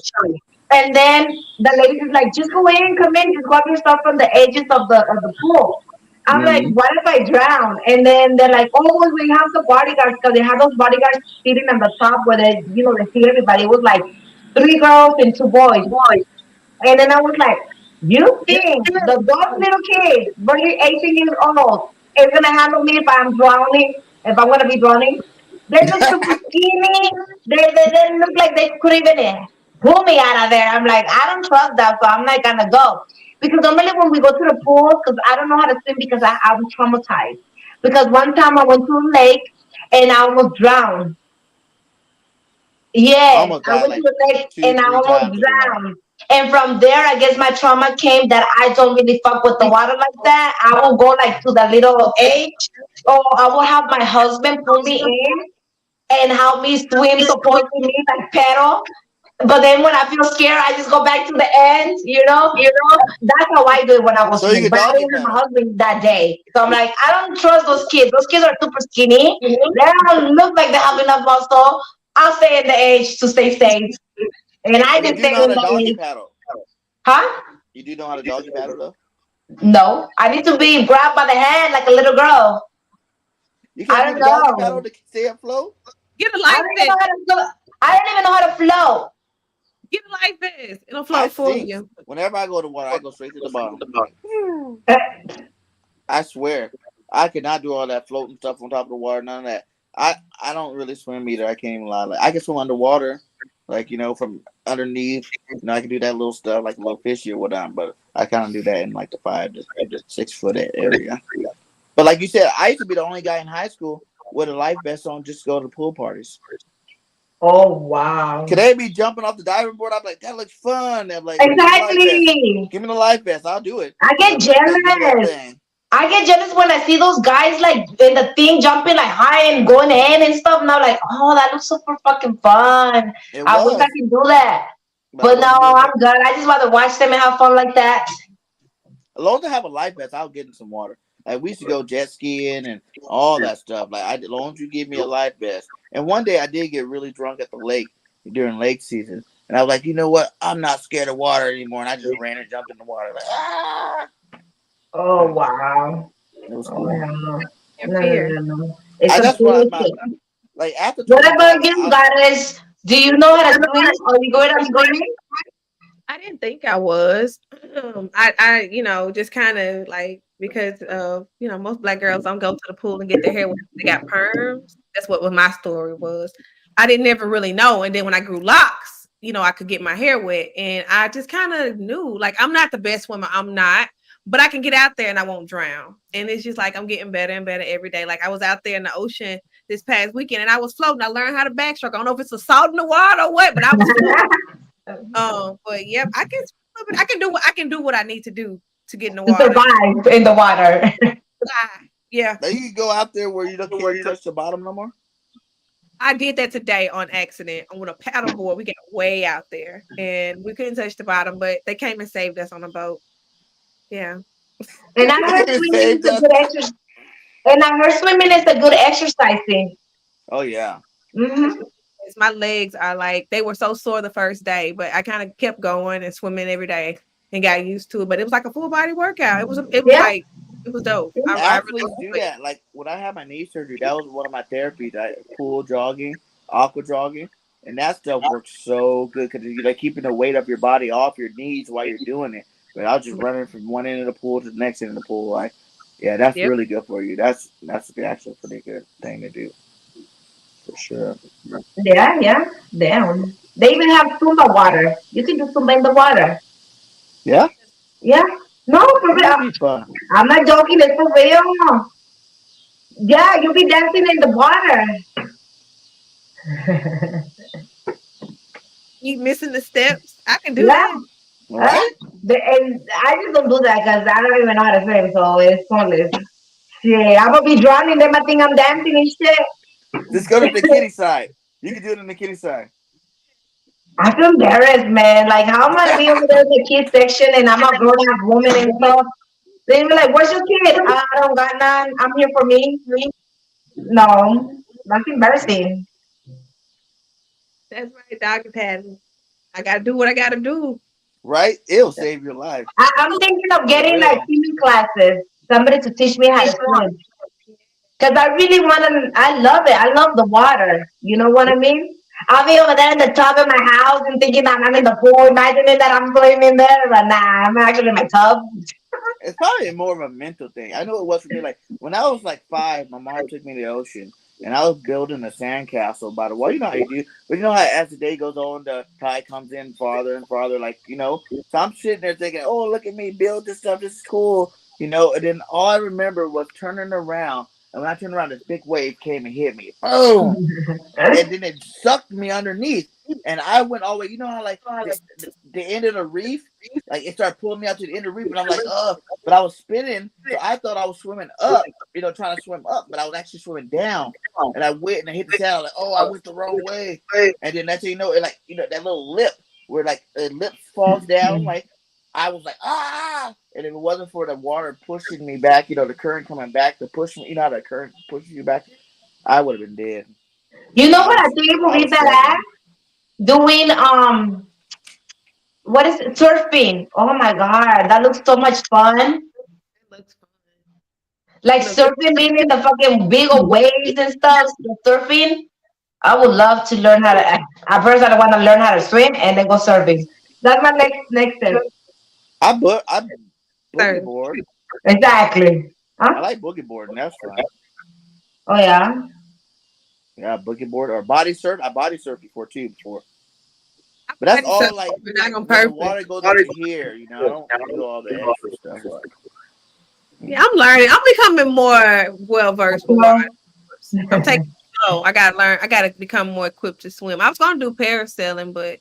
Speaker 4: And then the lady is like, just go in, come in, just grab yourself from the edges of the pool. I'm like,
Speaker 1: Mm-hmm.
Speaker 4: what if I drown? And then they're like, oh, well, we have the bodyguards because they have those bodyguards sitting on the top where they see everybody. It was like three girls and two boys. And then I was like, you think those little kids, barely 18 years old, is gonna handle me if I'm drowning, if I'm gonna be drowning? They look super skinny. They look like they could even pull me out of there. I'm like, I don't trust that, so I'm not gonna go. Because normally when we go to the pool, because I don't know how to swim because I'm traumatized. Because one time I went to a lake and I almost drowned. Yes,
Speaker 1: Almost
Speaker 4: I
Speaker 1: died
Speaker 4: went to
Speaker 1: like
Speaker 4: the lake
Speaker 1: two,
Speaker 4: and I
Speaker 1: three
Speaker 4: almost
Speaker 1: times in the water.
Speaker 4: drowned. And from there, I guess my trauma came that I don't really fuck with the water like that. I will go like to the little edge, or I will have my husband pull me in and help me swim, supporting me like pedal. But then when I feel scared, I just go back to the end. That's how I do it when I was
Speaker 1: So you
Speaker 4: swimming.
Speaker 1: could
Speaker 4: But I
Speaker 1: doggy
Speaker 4: didn't have my
Speaker 1: paddle.
Speaker 4: husband that day, so I'm like, I don't trust those kids. Those kids are super skinny. They don't look like they have enough muscle. I'll stay in the edge to stay safe. And I
Speaker 1: But you
Speaker 4: didn't
Speaker 1: do
Speaker 4: stay
Speaker 1: know how
Speaker 4: in
Speaker 1: to
Speaker 4: the
Speaker 1: doggy
Speaker 4: edge.
Speaker 1: paddle.
Speaker 4: Huh?
Speaker 1: You do know how to doggy paddle though.
Speaker 4: No. I need to be grabbed by the hand like a little girl.
Speaker 1: You
Speaker 4: I
Speaker 1: can't do
Speaker 4: don't
Speaker 1: the doggy paddle
Speaker 4: know.
Speaker 1: to stay afloat.
Speaker 3: Get a
Speaker 4: I
Speaker 3: life
Speaker 4: don't even know
Speaker 3: vest.
Speaker 4: how to float. I don't even know how to float.
Speaker 3: Get a life vest. It'll
Speaker 1: I
Speaker 3: float for
Speaker 1: sink.
Speaker 3: you.
Speaker 1: Whenever I go to water, I go straight to the bottom.
Speaker 4: Uh,
Speaker 1: I swear, I could not do all that floating stuff on top of the water. None of that. I don't really swim either. I can't even lie. Like I can swim underwater, like from underneath. I can do that little stuff like a little fishy or whatnot. But I kind of do that in like the 5 to 6 foot area. But like you said, I used to be the only guy in high school with a life vest on just to go to pool parties.
Speaker 4: Oh wow.
Speaker 1: Could they be jumping off the diving board? I'm like, that looks fun. They're like, give me the life vest.
Speaker 4: Exactly.
Speaker 1: Give me the life vest. I'll do it.
Speaker 4: I get
Speaker 1: Like, give me that
Speaker 4: jealous.
Speaker 1: thing.
Speaker 4: I get jealous when I see those guys like in the thing jumping like high and going in and stuff. And I'm like, oh, that looks super fucking fun.
Speaker 1: It
Speaker 4: I wish I
Speaker 1: was,
Speaker 4: could do that.
Speaker 1: but I
Speaker 4: But no,
Speaker 1: wasn't doing
Speaker 4: I'm
Speaker 1: it.
Speaker 4: good. I just want to watch them and have fun like that.
Speaker 1: As long as I have a life vest, I'll get in some water. Like we used to go jet skiing and all that stuff. Like as long as you give me a life vest. And one day I did get really drunk at the lake during lake season, and I was like, you know what? I'm not scared of water anymore. And I just ran and jumped in the water. Like
Speaker 4: Oh wow.
Speaker 1: it was
Speaker 4: Oh
Speaker 1: cool.
Speaker 4: hell no.
Speaker 3: Your
Speaker 4: No, no,
Speaker 3: fear.
Speaker 4: no, no. It's
Speaker 1: I
Speaker 4: a
Speaker 1: that's what my
Speaker 4: bullshit.
Speaker 1: like after
Speaker 4: What
Speaker 1: 25.
Speaker 4: about
Speaker 1: Like
Speaker 4: you, goddess? Do you know how to swim? Are you good at swimming?
Speaker 3: I didn't think I was. I just kind of like because most black girls don't go to the pool and get their hair wet. They got perms. That's what my story was. I didn't never really know, and then when I grew locks, I could get my hair wet, and I just kind of knew like I'm not the best swimmer. I'm not, but I can get out there and I won't drown. And it's just like I'm getting better and better every day. Like I was out there in the ocean this past weekend, and I was floating. I learned how to backstroke. I don't know if it's the salt in the water or what, but I was floating. But yep, I can do what I need to do to get in the
Speaker 4: To
Speaker 3: water.
Speaker 4: survive in the water.
Speaker 3: Yeah,
Speaker 1: now you can go out there where you don't can't touch the bottom no more.
Speaker 3: I did that today on accident on a paddleboard. We got way out there and we couldn't touch the bottom, but they came and saved us on a boat. Yeah,
Speaker 4: And I
Speaker 1: They
Speaker 4: heard
Speaker 1: came and
Speaker 4: swimming is
Speaker 1: saved
Speaker 4: a
Speaker 1: us.
Speaker 4: good exercise. And I heard swimming is a good exercise thing.
Speaker 1: Oh yeah.
Speaker 4: Hmm.
Speaker 3: my legs are like they were so sore the first day, but I kind of kept going and swimming every day and got used to it. But it was like a full body workout.
Speaker 4: Yeah.
Speaker 3: It was dope. I really
Speaker 1: Athletes do
Speaker 3: enjoyed it.
Speaker 1: that. Like when I had my knee surgery, that was one of my therapies. Pool jogging, aqua jogging, and that stuff works so good because you're like keeping the weight of your body off your knees while you're doing it. But I was just running from one end of the pool to the next end of the pool. Yeah, that's
Speaker 3: Yep.
Speaker 1: really good for you. That's actually a pretty good thing to do. for sure.
Speaker 4: Yeah, yeah. Damn. They even have Sumba water. You can do Sumba in the water.
Speaker 1: Yeah,
Speaker 4: Yeah. No, for
Speaker 1: that would
Speaker 4: real.
Speaker 1: be fun.
Speaker 4: I'm not joking. It's for real. Yeah, you'll be dancing in the water.
Speaker 3: You missing the steps? I can do
Speaker 4: Yeah.
Speaker 3: that.
Speaker 4: Uh,
Speaker 1: Right?
Speaker 4: and I just don't do that because I don't even know how to swim, so it's pointless. Shit, I'm gonna be drowning. They might think I'm dancing and
Speaker 1: Just go to the
Speaker 4: shit.
Speaker 1: kitty side. You can do it in the kitty side.
Speaker 4: I feel embarrassed, man. Like, how am I gonna be over there in the kids section and I'm a grown ass woman and stuff? They be like, "Where's your kid?" I don't got none. I'm here for me. No, that's embarrassing.
Speaker 3: That's right, Dr. Patton. I gotta do what I gotta do.
Speaker 1: Right? It'll save your life.
Speaker 4: I'm thinking of
Speaker 1: For
Speaker 4: getting like
Speaker 1: real.
Speaker 4: swimming classes. Somebody to teach me how to swim. Because I really want to, I love it. I love the water. You know what I mean? I'll be over there in the tub in my house and thinking that I'm in the pool, imagining that I'm swimming in there. But nah, I'm actually in my tub.
Speaker 1: It's probably more of a mental thing. I know it was for me. Like when I was like 5, my mom took me to the ocean, and I was building a sandcastle by the water. You know how you do, but you know how as the day goes on, the tide comes in farther and farther. Like so I'm sitting there thinking, "Oh, look at me build this stuff. This is cool." And then all I remember was turning around, and when I turned around, this big wave came and hit me. Boom! And then it sucked me underneath, and I went all the way. You know how like the end of the reef, like it started pulling me out to the end of the reef, and I'm like, but I was spinning, so I thought I was swimming up, trying to swim up, but I was actually swimming down, and I went and I hit the sand. I was like, oh, I went the wrong way, and then that's how it like that little lip where like the lip falls down, like I was like and if it wasn't for the water pushing me back, the current coming back to push me, how the current pushes you back, I would have been dead.
Speaker 4: You know
Speaker 1: I
Speaker 4: what I
Speaker 1: was
Speaker 4: think it would
Speaker 1: I
Speaker 4: be
Speaker 1: was
Speaker 4: that
Speaker 1: struggling.
Speaker 4: at? Doing, what is it? Surfing. Oh my God, that looks so much fun.
Speaker 3: It looks fun.
Speaker 4: Like
Speaker 3: Look,
Speaker 4: surfing, being in the fucking big old waves and stuff. Surfing. I would love to learn how to. At first, I want to learn how to swim and then go surfing. That's my next step.
Speaker 1: I boogie
Speaker 3: sir.
Speaker 1: board.
Speaker 4: Exactly.
Speaker 1: I
Speaker 4: Huh?
Speaker 1: like boogie board, and that's fun.
Speaker 4: Oh yeah.
Speaker 1: Yeah, boogie board or body surf. I body surfed before,
Speaker 3: I
Speaker 1: but that's
Speaker 3: body surf,
Speaker 1: all like
Speaker 3: but not on
Speaker 1: when the
Speaker 3: purpose.
Speaker 1: water goes up to here. I don't do all the extra stuff.
Speaker 3: Yeah, I'm learning. I'm becoming more well versed with water.
Speaker 4: No.
Speaker 3: I'm taking it slow. I gotta learn. I gotta become more equipped to swim. I was gonna do parasailing, but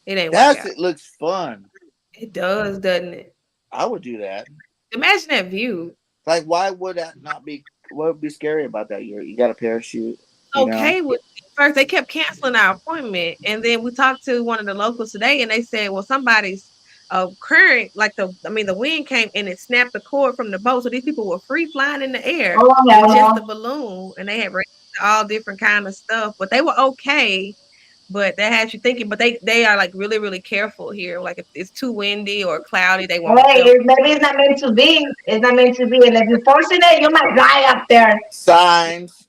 Speaker 3: it ain't work
Speaker 1: That's
Speaker 3: out.
Speaker 1: it. Looks fun.
Speaker 3: It does, doesn't it?
Speaker 1: I would do that.
Speaker 3: Imagine that view.
Speaker 1: Like, why would that not be? What would be scary about that? You got a parachute. You know.
Speaker 3: Okay with it. First they kept canceling our appointment, and then we talked to one of the locals today, and they said, well, somebody's current, like the wind came and it snapped the cord from the boat, so these people were free flying in the air
Speaker 4: Oh hell
Speaker 3: with just the
Speaker 4: no.
Speaker 3: balloon, and they had all different kind of stuff, but they were okay. But that has you thinking. But they are like really really careful here. Like if it's too windy or cloudy, they won't.
Speaker 4: Hey,
Speaker 3: They'll
Speaker 4: maybe it's not meant to be. It's not meant to be. And if you're forcing it, you might die up there.
Speaker 1: Signs.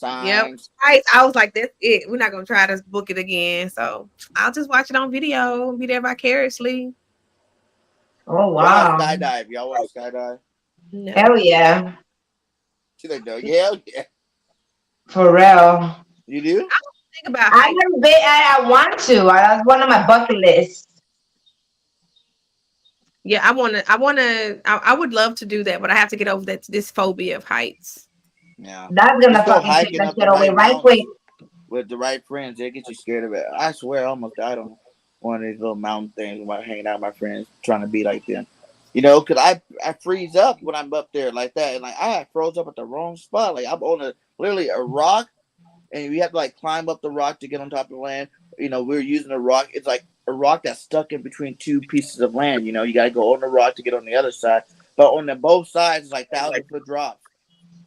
Speaker 3: Yep.
Speaker 1: Signs.
Speaker 3: Right. I was like, that's it. We're not gonna try to book it again. So I'll just watch it on video and be there vicariously.
Speaker 4: Oh
Speaker 1: What about
Speaker 4: wow.
Speaker 1: skydive? Y'all want to skydive?
Speaker 3: No.
Speaker 4: Hell yeah.
Speaker 1: She like, no, yeah, yeah.
Speaker 4: For real.
Speaker 1: You do?
Speaker 3: Think about
Speaker 4: I
Speaker 3: height.
Speaker 4: never been. I want to. That's one of my bucket lists.
Speaker 3: Yeah, I would love to do that, but I have to get over this phobia of heights.
Speaker 1: Yeah.
Speaker 4: That's
Speaker 1: Just
Speaker 4: gonna
Speaker 1: go
Speaker 4: fucking take
Speaker 1: hiking
Speaker 4: that
Speaker 1: up the
Speaker 4: shit away
Speaker 1: right
Speaker 4: right quick.
Speaker 1: mountains with the right friends. They get you scared of it. I swear, I almost died on one of these little mountain things while hanging out with my friends, trying to be like them. Because I freeze up when I'm up there like that, and like I froze up at the wrong spot. Like I'm on literally a rock, and you have to like climb up the rock to get on top of the land. We were using a rock. It's like a rock that's stuck in between two pieces of land. You got to go on the rock to get on the other side. But on the both sides, it's like 1,000-foot drops.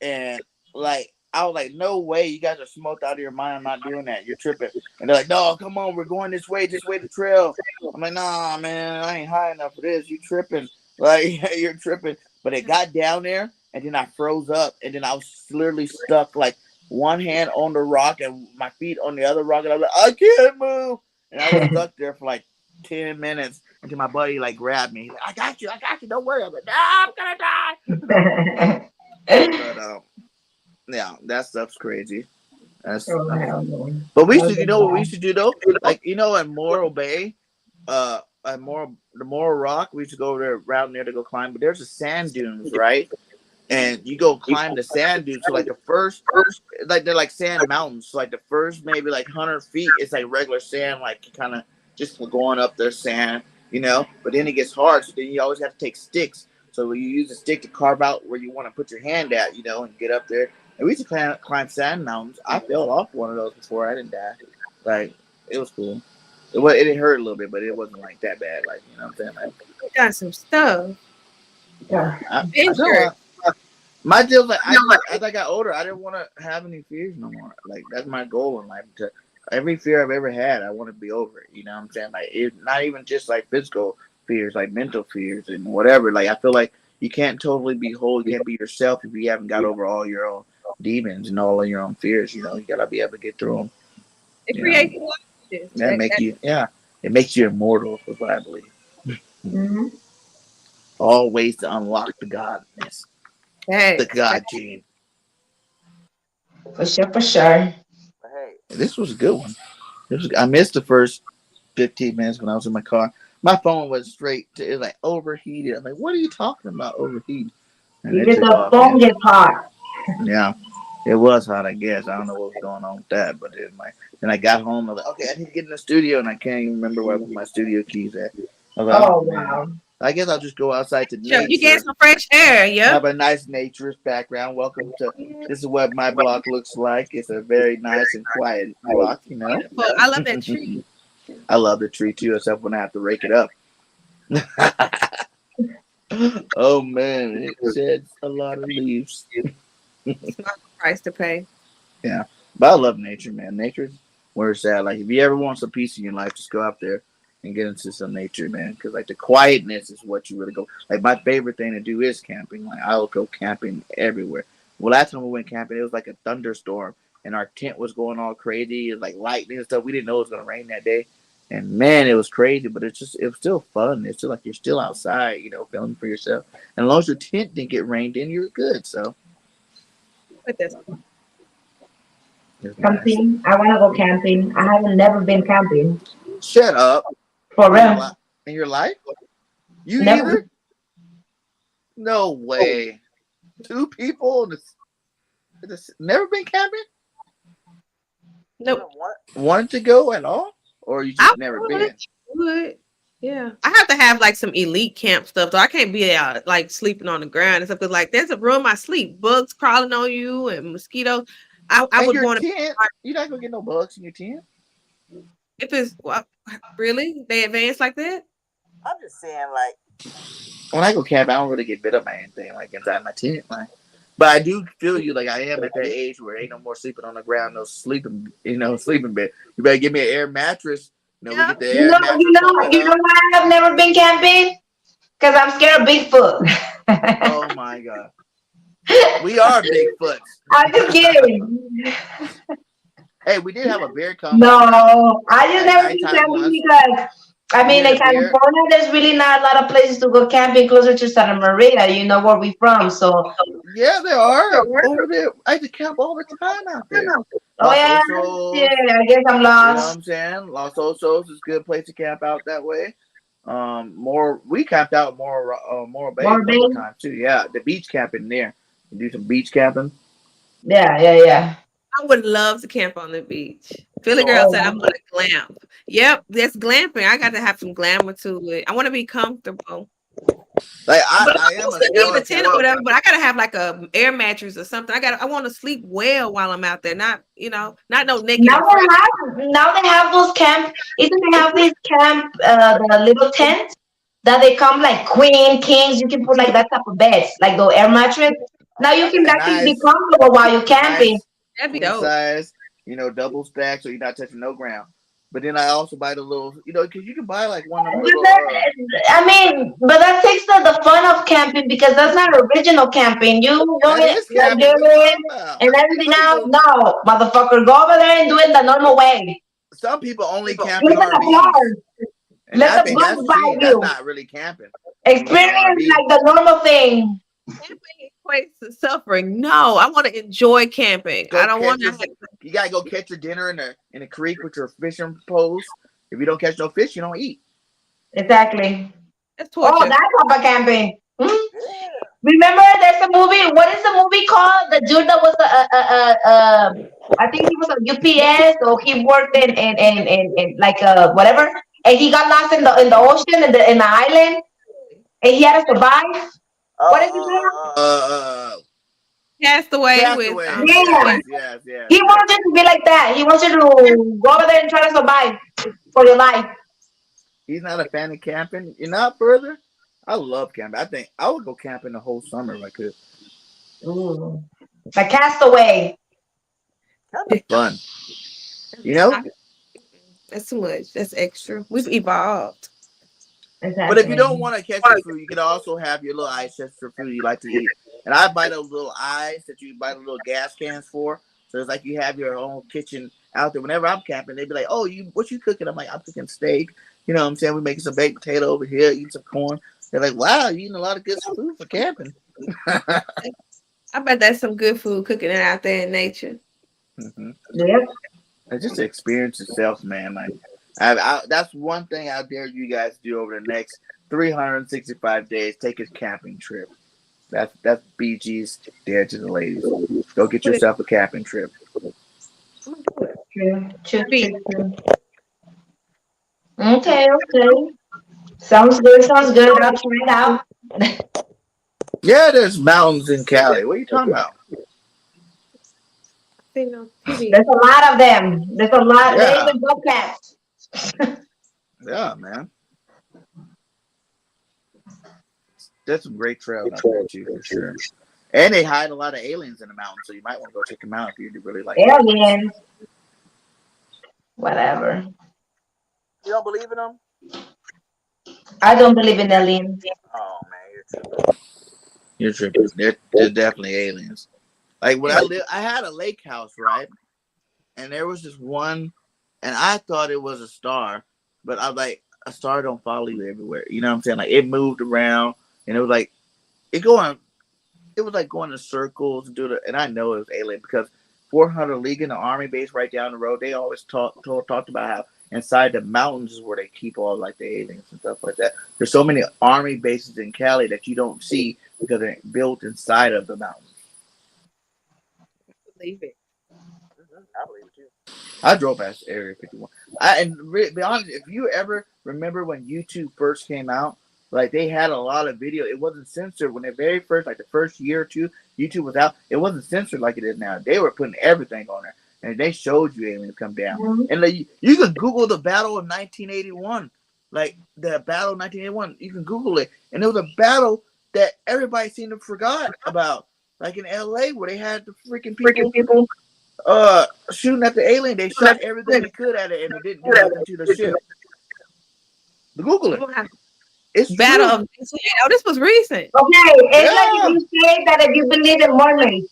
Speaker 1: And like I was like, no way, you guys are smoked out of your mind. I'm not doing that. You're tripping. And they're like, no, come on, we're going this way the trail. I'm like, nah, man, I ain't high enough for this. You tripping. Like you're tripping. But it got down there and then I froze up and then I was literally stuck like one hand on the rock and my feet on the other rock and I was like, I can't move. And I was stuck there for like 10 minutes until my buddy like grabbed me. He's like, I got you, don't worry. I'm like, nah, I'm gonna die. But yeah, that stuff's crazy. That's
Speaker 4: Oh, hell no.
Speaker 1: but we
Speaker 4: That
Speaker 1: should,
Speaker 4: was
Speaker 1: you know what we
Speaker 4: bad.
Speaker 1: should do though? Like, at Morro Bay, at the Morro Rock, we used to go over there around there to go climb. But there's a sand dunes, right? And you go climb the sand dunes. So like the first, like they're like sand mountains. So like the first maybe like 100 feet, it's like regular sand, like you kind of just going up the sand, But then it gets hard, so then you always have to take sticks. So you use a stick to carve out where you want to put your hand at, and get up there. And we used to climb sand mountains. I fell off one of those before. I didn't die. Like, it was cool. It hurt a little bit, but it wasn't like that bad. Like, you know what I'm saying? Like,
Speaker 3: You got some stuff.
Speaker 1: yeah,
Speaker 4: Yeah.
Speaker 1: I don't
Speaker 3: Adventure.
Speaker 1: my deal is like as I got older, I didn't want to have any fears no more. Like that's my goal in life. Every fear I've ever had, I want to be over it. You know what I'm saying? Like not even just like physical fears, like mental fears and whatever. Like I feel like you can't totally be whole, you can't be yourself if you haven't got over all your own demons and all of your own fears. You gotta be able to get through them.
Speaker 3: It
Speaker 1: You know,
Speaker 3: creates languages.
Speaker 1: it makes you immortal. Is what I believe.
Speaker 4: Mm-hmm.
Speaker 1: All ways to unlock the godness, the
Speaker 3: Hey,
Speaker 1: god gene.
Speaker 4: For sure, for sure.
Speaker 1: Hey, this was a good one. I missed the first 15 minutes when I was in my car. My phone was straight to it, like overheated. I'm like, what are you talking about, overheating? And it
Speaker 4: Because
Speaker 1: took
Speaker 4: the
Speaker 1: off.
Speaker 4: phone gets hot.
Speaker 1: Yeah, it was hot, I guess. I don't know what was going on with that, but then I got home. I was like, okay, I need to get in the studio, and I can't even remember where I put my studio keys at. I was like,
Speaker 4: Oh,
Speaker 1: oh man,
Speaker 4: wow.
Speaker 1: I guess I'll just go outside to
Speaker 3: sure. You get
Speaker 1: nature,
Speaker 3: some fresh air.
Speaker 1: have
Speaker 3: Yep.
Speaker 1: a nice naturist background. Welcome to.
Speaker 3: Yeah.
Speaker 1: This is what my block looks like. It's a very nice and quiet block,
Speaker 3: Beautiful. I love that tree.
Speaker 1: I love the tree too, except when I have to rake it up. Oh man, it sheds a lot of leaves.
Speaker 3: It's not the price to pay.
Speaker 1: Yeah, but I love nature, man. Nature's where it's at. Like, if you ever want some peace in your life, just go out there and get into some nature, man. Because like the quietness is what you really go. Like my favorite thing to do is camping. Like I'll go camping everywhere. Well, last time we went camping, it was like a thunderstorm, and our tent was going all crazy, like lightning and stuff. We didn't know it was gonna rain that day. And man, it was crazy, but it was still fun. It's still like you're still outside, feeling for yourself. And as long as your tent didn't get rained in, you're good. So
Speaker 3: Put this.
Speaker 1: it's nice.
Speaker 4: Camping. I want to go camping. I haven't never been camping.
Speaker 1: Shut up.
Speaker 4: For
Speaker 1: In your,
Speaker 4: real.
Speaker 1: li- in your life? You
Speaker 4: Never.
Speaker 1: either? No way. Two people never been camping?
Speaker 3: Nope.
Speaker 1: Wanted to go at all? Or you
Speaker 3: I
Speaker 1: just never been?
Speaker 3: would. Yeah. I have to have like some elite camp stuff. So I can't be out like sleeping on the ground and stuff. Cause like there's a room I sleep, bugs crawling on you and mosquitoes. I
Speaker 1: And
Speaker 3: would
Speaker 1: your
Speaker 3: want to
Speaker 1: tent? You're not gonna get no bugs in your tent?
Speaker 3: if it's really they advance like that.
Speaker 1: I'm just saying, like, when I go camp, I don't really get bit up by anything like inside my tent, like. But I do feel you, like I am at that age where ain't no more sleeping on the ground, no sleeping, sleeping bed. You better give me an air mattress. We
Speaker 3: Yeah.
Speaker 1: get the air mattress.
Speaker 4: You know why I have never been camping? Because I'm scared of Bigfoot.
Speaker 1: Oh my god, we are Bigfoots.
Speaker 4: I'm just kidding.
Speaker 1: Hey, we did have a bear come.
Speaker 4: No, I just never been
Speaker 1: nighttime
Speaker 4: camping
Speaker 1: once.
Speaker 4: because I mean,
Speaker 1: Yeah,
Speaker 4: in California, there's really not a lot of places to go camping closer to Santa Maria. You know where we from, so
Speaker 1: Yeah, there are over there. I used to camp all the time out there.
Speaker 4: oh yeah, I guess I'm
Speaker 1: You know what
Speaker 4: lost.
Speaker 1: I'm saying? Los Osos is a good place to camp out that way. We camped out more Bay a
Speaker 4: More
Speaker 1: couple
Speaker 4: Bay?
Speaker 1: times too. Yeah, the beach camping there. You do some beach camping.
Speaker 4: Yeah.
Speaker 3: I would love to camp on the beach. Philly girl said I'm gonna glamp. Yep, that's glamping. I got to have some glamour to it. I want to be comfortable.
Speaker 1: Like
Speaker 3: But
Speaker 1: I
Speaker 3: I'm
Speaker 1: am a
Speaker 3: supposed to give a
Speaker 1: spoiled
Speaker 3: tent or whatever, but I gotta have like a air mattress or something. I want to sleep well while I'm out there, not not no naked.
Speaker 4: Now they have those camp. Isn't they have this camp the little tents that they come like queen, kings. You can put like that type of beds, like the air mattress. Now you can actually be comfortable while you're camping.
Speaker 3: That'd be
Speaker 1: queen
Speaker 3: dope.
Speaker 1: size, double stack, so you're not touching no ground. But then I also buy the little, because you can buy like one of them little.
Speaker 4: I mean, but that takes the fun of camping because that's not original camping. You go
Speaker 1: That is camping.
Speaker 4: and everything else. No, motherfucker, go over there and do it the normal way.
Speaker 1: Some people only camp
Speaker 4: Give
Speaker 1: in
Speaker 4: it a
Speaker 1: RVs.
Speaker 4: plan.
Speaker 1: And
Speaker 4: Let
Speaker 1: I
Speaker 4: the
Speaker 1: think that's
Speaker 4: bugs bite
Speaker 1: cheap.
Speaker 4: you.
Speaker 1: That's not really camping.
Speaker 4: Experience like the normal thing.
Speaker 3: Camping is equates to suffering. No, I want to enjoy camping. I don't want to have.
Speaker 1: You gotta go catch your dinner in a creek with your fishing poles. If you don't catch no fish, you don't eat.
Speaker 4: Exactly.
Speaker 3: That's
Speaker 4: Oh,
Speaker 3: torture.
Speaker 4: that's proper camping. Remember, there's a movie. What is the movie called? The dude that was I think he was a UPS, or he worked in like whatever, and he got lost in the ocean in the island, and he had to survive. What is his name?
Speaker 3: Castaway with
Speaker 1: Castaway.
Speaker 4: Yeah, he
Speaker 1: Yes.
Speaker 4: wants you to be like that. He wants you to go over there and try to survive for your life.
Speaker 1: He's not a fan of camping. You're not further. I love camping. I think I would go camping the whole summer if I could.
Speaker 4: Ooh. The Castaway.
Speaker 1: Fun. You know?
Speaker 3: That's too much. That's extra. We've evolved.
Speaker 4: Exactly.
Speaker 1: But if you don't want to catch your food, you can also have your little ice chest for food you like to eat. And I buy those little ice that you buy the little gas cans for. So it's like you have your own kitchen out there. Whenever I'm camping, they'd be like, "Oh, what you cooking?" I'm like, "I'm cooking steak." You know what I'm saying? We're making some baked potato over here, eating some corn. They're like, "Wow, you eating a lot of good food for camping."
Speaker 3: I bet that's some good food cooking it out there in nature.
Speaker 1: Mm-hmm.
Speaker 4: Yep.
Speaker 1: It's just experience itself, man. Like, that's one thing I dare you guys to do over the next 365 days. Take a camping trip. That's BG's dare to the ladies. Go get yourself a camping trip.
Speaker 4: True. Okay. Sounds good. I'll try it out.
Speaker 1: Yeah, there's mountains in Cali. What are you talking about?
Speaker 3: There's
Speaker 4: a lot of them. There's a lot.
Speaker 1: Yeah.
Speaker 4: There's even bobcats.
Speaker 1: Yeah, man. There's some great trails out there too, for sure. And they hide a lot of aliens in the mountains, so you might want to go check them out if you really like
Speaker 4: aliens. Whatever.
Speaker 1: You don't believe in them?
Speaker 4: I don't believe in aliens.
Speaker 1: Oh man, you're tripping. They're definitely aliens. Like when I had a lake house, right? And there was this one, and I thought it was a star, but I was like, a star don't follow you everywhere. You know what I'm saying? Like it moved around, and it was like it was like going in circles and I know it was alien because 400 League in the Army base right down the road. They always talked about how inside the mountains is where they keep all like the aliens and stuff like that. There's so many Army bases in Cali that you don't see because they're built inside of the mountains.
Speaker 3: Believe it.
Speaker 1: I believe it too. I drove past Area 51. Be honest, if you ever remember when YouTube first came out, like they had a lot of video. It wasn't censored when they very first, like the first year or two, YouTube was out. It wasn't censored like it is now. They were putting everything on there, and they showed you aliens come down. Mm-hmm. And like, you can Google the Battle of 1981, like the Battle of 1981. You can Google it, and it was a battle that everybody seemed to forgot about, like in LA where they had the freaking people shooting at the alien. They shot everything they could at it, and it didn't do nothing to the ship. Google it. It's
Speaker 3: Battle of this was recent.
Speaker 4: Okay, it's like if you say that if you believe in mermaids.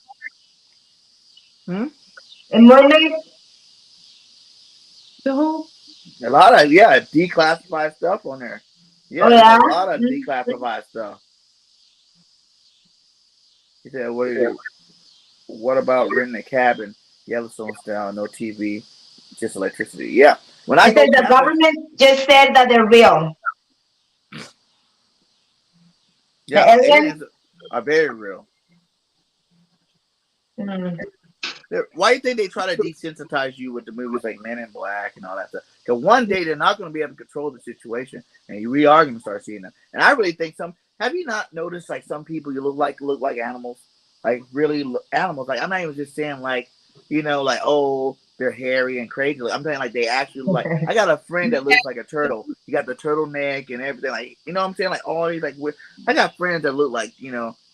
Speaker 4: In mermaids?
Speaker 1: A lot of declassified stuff on there. Yeah, a lot of declassified stuff. He said, what about renting a cabin? Yellowstone style, no TV, just electricity. Yeah. When I
Speaker 4: said the government just said that they're real.
Speaker 1: Yeah, aliens are very real. Why do you think they try to desensitize you with the movies like Men in Black and all that stuff? Because one day they're not going to be able to control the situation, and we are going to start seeing them. And I really think have you not noticed like some people you look like animals, like really animals? Like I'm not even just saying like like they're hairy and crazy. Like, I'm saying like they actually look like. I got a friend that looks like a turtle. He got the turtleneck and everything. Like what I'm saying, like all these like I got friends that look like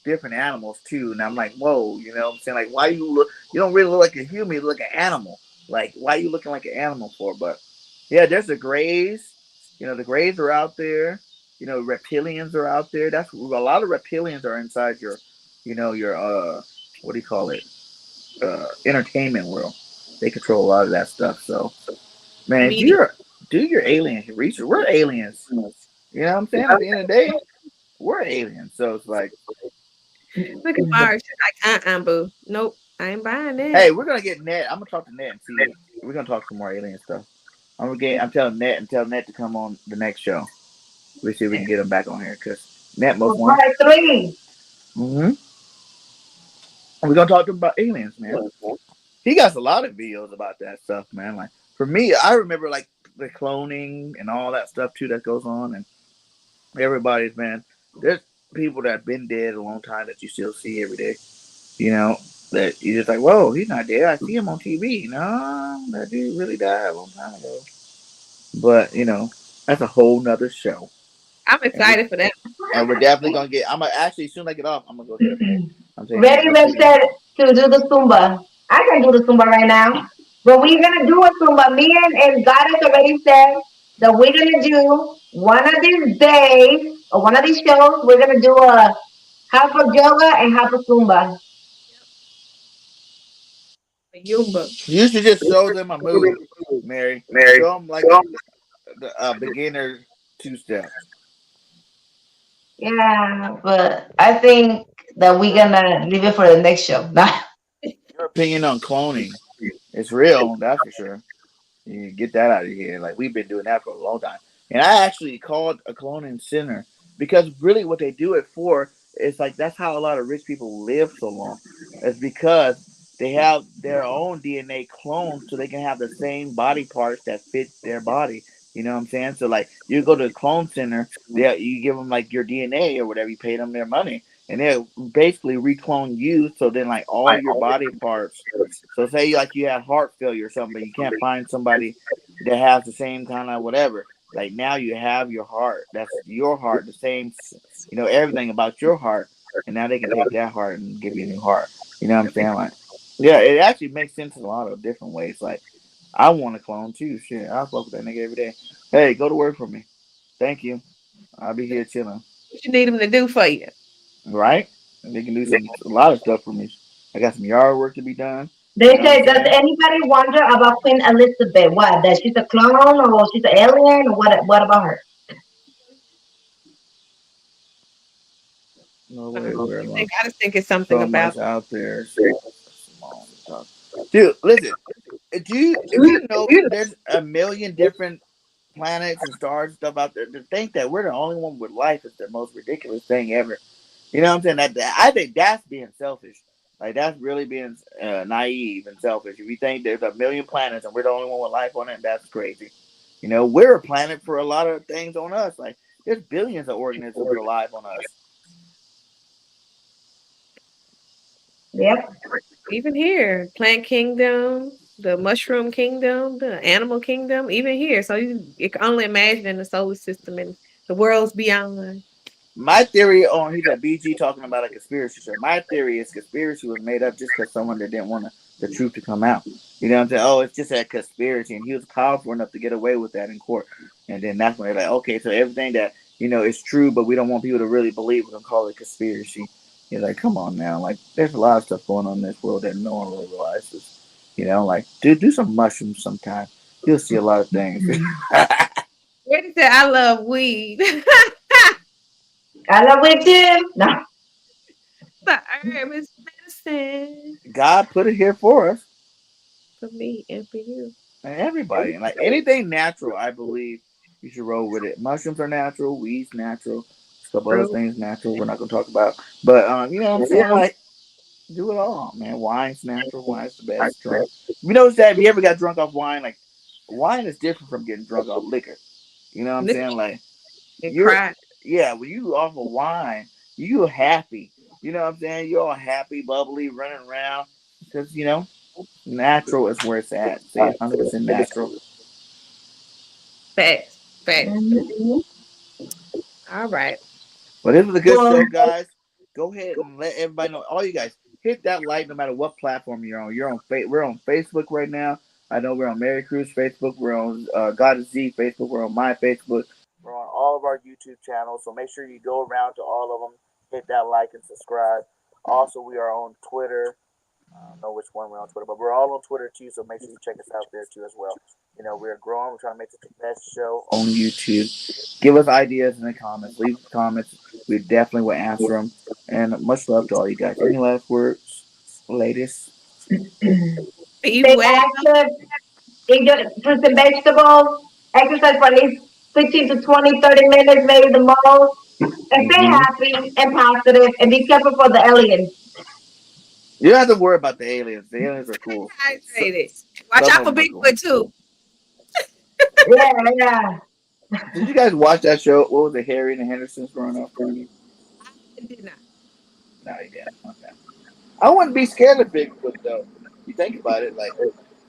Speaker 1: different animals too. And I'm like, whoa, what I'm saying, like why you don't really look like a human, you look like an animal. Like why are you looking like an animal for? But yeah, there's the Greys. The Greys are out there. Reptilians are out there. That's a lot of reptilians are inside your what do you call it? Entertainment world. They control a lot of that stuff. So, man, do your alien research. We're aliens. You know what I'm saying? At the end of the day, we're aliens. So it's like,
Speaker 3: Look at Mars. She's like, boo. Nope, I ain't buying that.
Speaker 1: Hey, we're gonna get Net. I'm gonna talk to Net and see. We're gonna talk some more alien stuff. I'm telling Net and tell Net to come on the next show. We see if we can get him back on here because Net most
Speaker 4: For
Speaker 1: want.
Speaker 4: part three.
Speaker 1: Mm-hmm. We're gonna talk to him about aliens, man. He got a lot of videos about that stuff, man. Like for me, I remember like the cloning and all that stuff too that goes on, and everybody's man. There's people that have been dead a long time that you still see every day. You know that you're just like, whoa, he's not dead. I see him on TV. No, that dude really died a long time ago. But that's a whole nother show,
Speaker 3: I'm
Speaker 1: and we
Speaker 3: excited for that.
Speaker 1: and we're definitely gonna get. I'm gonna actually as soon as I get off, I'm gonna go hit up Net. I'm saying Net,
Speaker 4: Ready,
Speaker 1: let's get
Speaker 4: Richard, to do the Sumba. I can do the Sumba right now. But we're gonna do a Sumba. Me and Goddess already said that we're gonna do one of these days or one of these shows. We're gonna do a half of yoga and half of Zumba.
Speaker 3: A Yumba.
Speaker 1: You should just show them a move, Mary. Show them like a beginner two step.
Speaker 4: Yeah, but I think that we're gonna leave it for the next show.
Speaker 1: Your opinion on cloning is real, that's for sure. You get that out of here. Like we've been doing that for a long time. And I actually called a cloning center because really what they do it for is like that's how a lot of rich people live so long. It's because they have their own DNA cloned so they can have the same body parts that fit their body. You know what I'm saying? So like you go to a clone center, you give them like your DNA or whatever, you pay them their money, and they'll basically reclone you. So then like all your body parts. So say like you have heart failure or something, but you can't find somebody that has the same kind of whatever. Like now you have your heart. That's your heart, the same, everything about your heart. And now they can take that heart and give you a new heart. You know what I'm saying? Like, yeah, it actually makes sense in a lot of different ways. Like, I want a clone too. Shit, I'll fuck with that nigga every day. Hey, go to work for me. Thank you. I'll be here chilling.
Speaker 3: What you need them to do for you?
Speaker 1: Right? And they can do a lot of stuff for me. I got some yard work to be done.
Speaker 4: They
Speaker 1: You know what I'm
Speaker 4: say, does
Speaker 1: saying?
Speaker 4: anybody wonder about Queen Elizabeth? What? That she's a clone or she's an alien or what? What about her?
Speaker 1: No way, where am I?
Speaker 3: I just think it's something
Speaker 1: So
Speaker 3: about.
Speaker 1: much out there. Small talk. Dude, listen. If you know there's a million different planets and stars and stuff out there, to think that we're the only one with life is the most ridiculous thing ever. You know what I'm saying? I think that's being selfish. Like that's really being naive and selfish. If you think there's a million planets and we're the only one with life on it, that's crazy. We're a planet for a lot of things on us. Like there's billions of organisms alive on us.
Speaker 4: Yep.
Speaker 3: Even here, plant kingdom, the mushroom kingdom, the animal kingdom, even here. So you can only imagine in the solar system and the worlds beyond.
Speaker 1: My theory on he's at BG talking about a conspiracy show. My theory is conspiracy was made up just because someone that didn't want the truth to come out. You know what I'm saying? Oh, it's just a conspiracy, and he was powerful enough to get away with that in court. And then that's when they're like, okay, so everything that is true, but we don't want people to really believe. We're gonna call it conspiracy. You're like, come on now, like there's a lot of stuff going on in this world that no one really realizes. Like do some mushrooms sometime. You'll see a lot of things.
Speaker 3: Where did that? I love weed.
Speaker 4: I love it too. No.
Speaker 3: The herb is medicine
Speaker 1: God put it here for us.
Speaker 3: for me and for you.
Speaker 1: And everybody. And like anything natural, I believe you should roll with it. Mushrooms are natural, weeds natural, a couple other
Speaker 3: True.
Speaker 1: things natural we're not gonna talk about. But you know what I'm saying? Like do it all, man. Wine's natural, wine's the best drunk. You notice that if you ever got drunk off wine, like wine is different from getting drunk off liquor. You know what I'm
Speaker 3: Look
Speaker 1: saying? Like
Speaker 3: and
Speaker 1: you're
Speaker 3: cry.
Speaker 1: yeah, when you off of wine, you happy. You know what I'm saying? You're all happy, bubbly, running around. Because, natural is where it's at. Say 100% natural.
Speaker 3: Facts. Facts.
Speaker 4: Mhm.
Speaker 3: All right.
Speaker 1: But this was a good
Speaker 4: Well,
Speaker 1: show, guys. Go ahead and let everybody know. All you guys, hit that like no matter what platform you're on. We're on Facebook right now. I know we're on Mary Cruz Facebook. We're on God is Z Facebook. We're on my Facebook. We're on all of our YouTube channels. So make sure you go around to all of them. Hit that like and subscribe. Also, we are on Twitter. I don't know which one we're on Twitter, but we're all on Twitter too. So make sure you check us out there too as well. We're growing. We're trying to make this the best show on YouTube. Give us ideas in the comments. Leave comments. We definitely will answer them. And much love to all you guys. Any last words, ladies?
Speaker 3: Be
Speaker 4: Stay
Speaker 3: well.
Speaker 4: active, eat your fruits and vegetables, exercise for at least 15 to 20, 30 minutes, maybe the most, and stay
Speaker 1: Mm-hmm.
Speaker 4: happy and positive, and be careful for the aliens.
Speaker 1: You don't have to worry about the aliens. The aliens are cool.
Speaker 3: Hydrated. Watch
Speaker 1: Some
Speaker 3: out
Speaker 1: of
Speaker 3: for
Speaker 1: them are cool.
Speaker 3: Bigfoot too.
Speaker 4: Yeah, yeah.
Speaker 1: Did you guys watch that show? What was it, Harry and the Hendersons growing up?
Speaker 3: I did not.
Speaker 1: No, you didn't. Okay. I wouldn't be scared of Bigfoot though. You think about it, like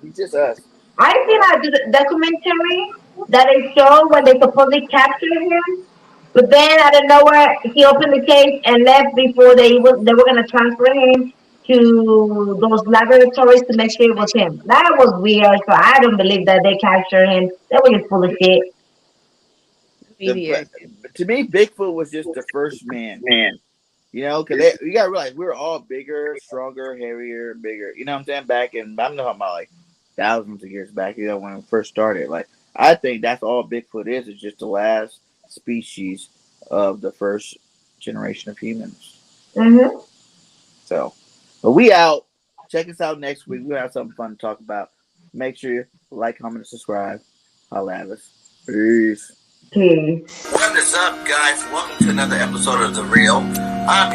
Speaker 1: he's just us.
Speaker 4: I seen a documentary that they show when they supposedly captured him, but then out of nowhere he opened the case and left before they were gonna transfer him to those laboratories to make sure it was him. That was weird, so I don't believe that they captured him. They were just full of shit.
Speaker 1: The
Speaker 3: Media.
Speaker 1: but to me, Bigfoot was just the first man. You know, because you gotta realize we were all bigger, stronger, heavier, bigger. You know what I'm saying? Back in I'm talking about like thousands of years back. You know, when it first started. Like I think that's all Bigfoot is. It's just the last species of the first generation of humans.
Speaker 4: Hmm.
Speaker 1: So, but we out. Check us out next week. We'll have something fun to talk about. Make sure you like, comment, and subscribe. Holla at us. Peace.
Speaker 4: Peace.
Speaker 1: What is up, guys? Welcome to another episode of The Real. I'm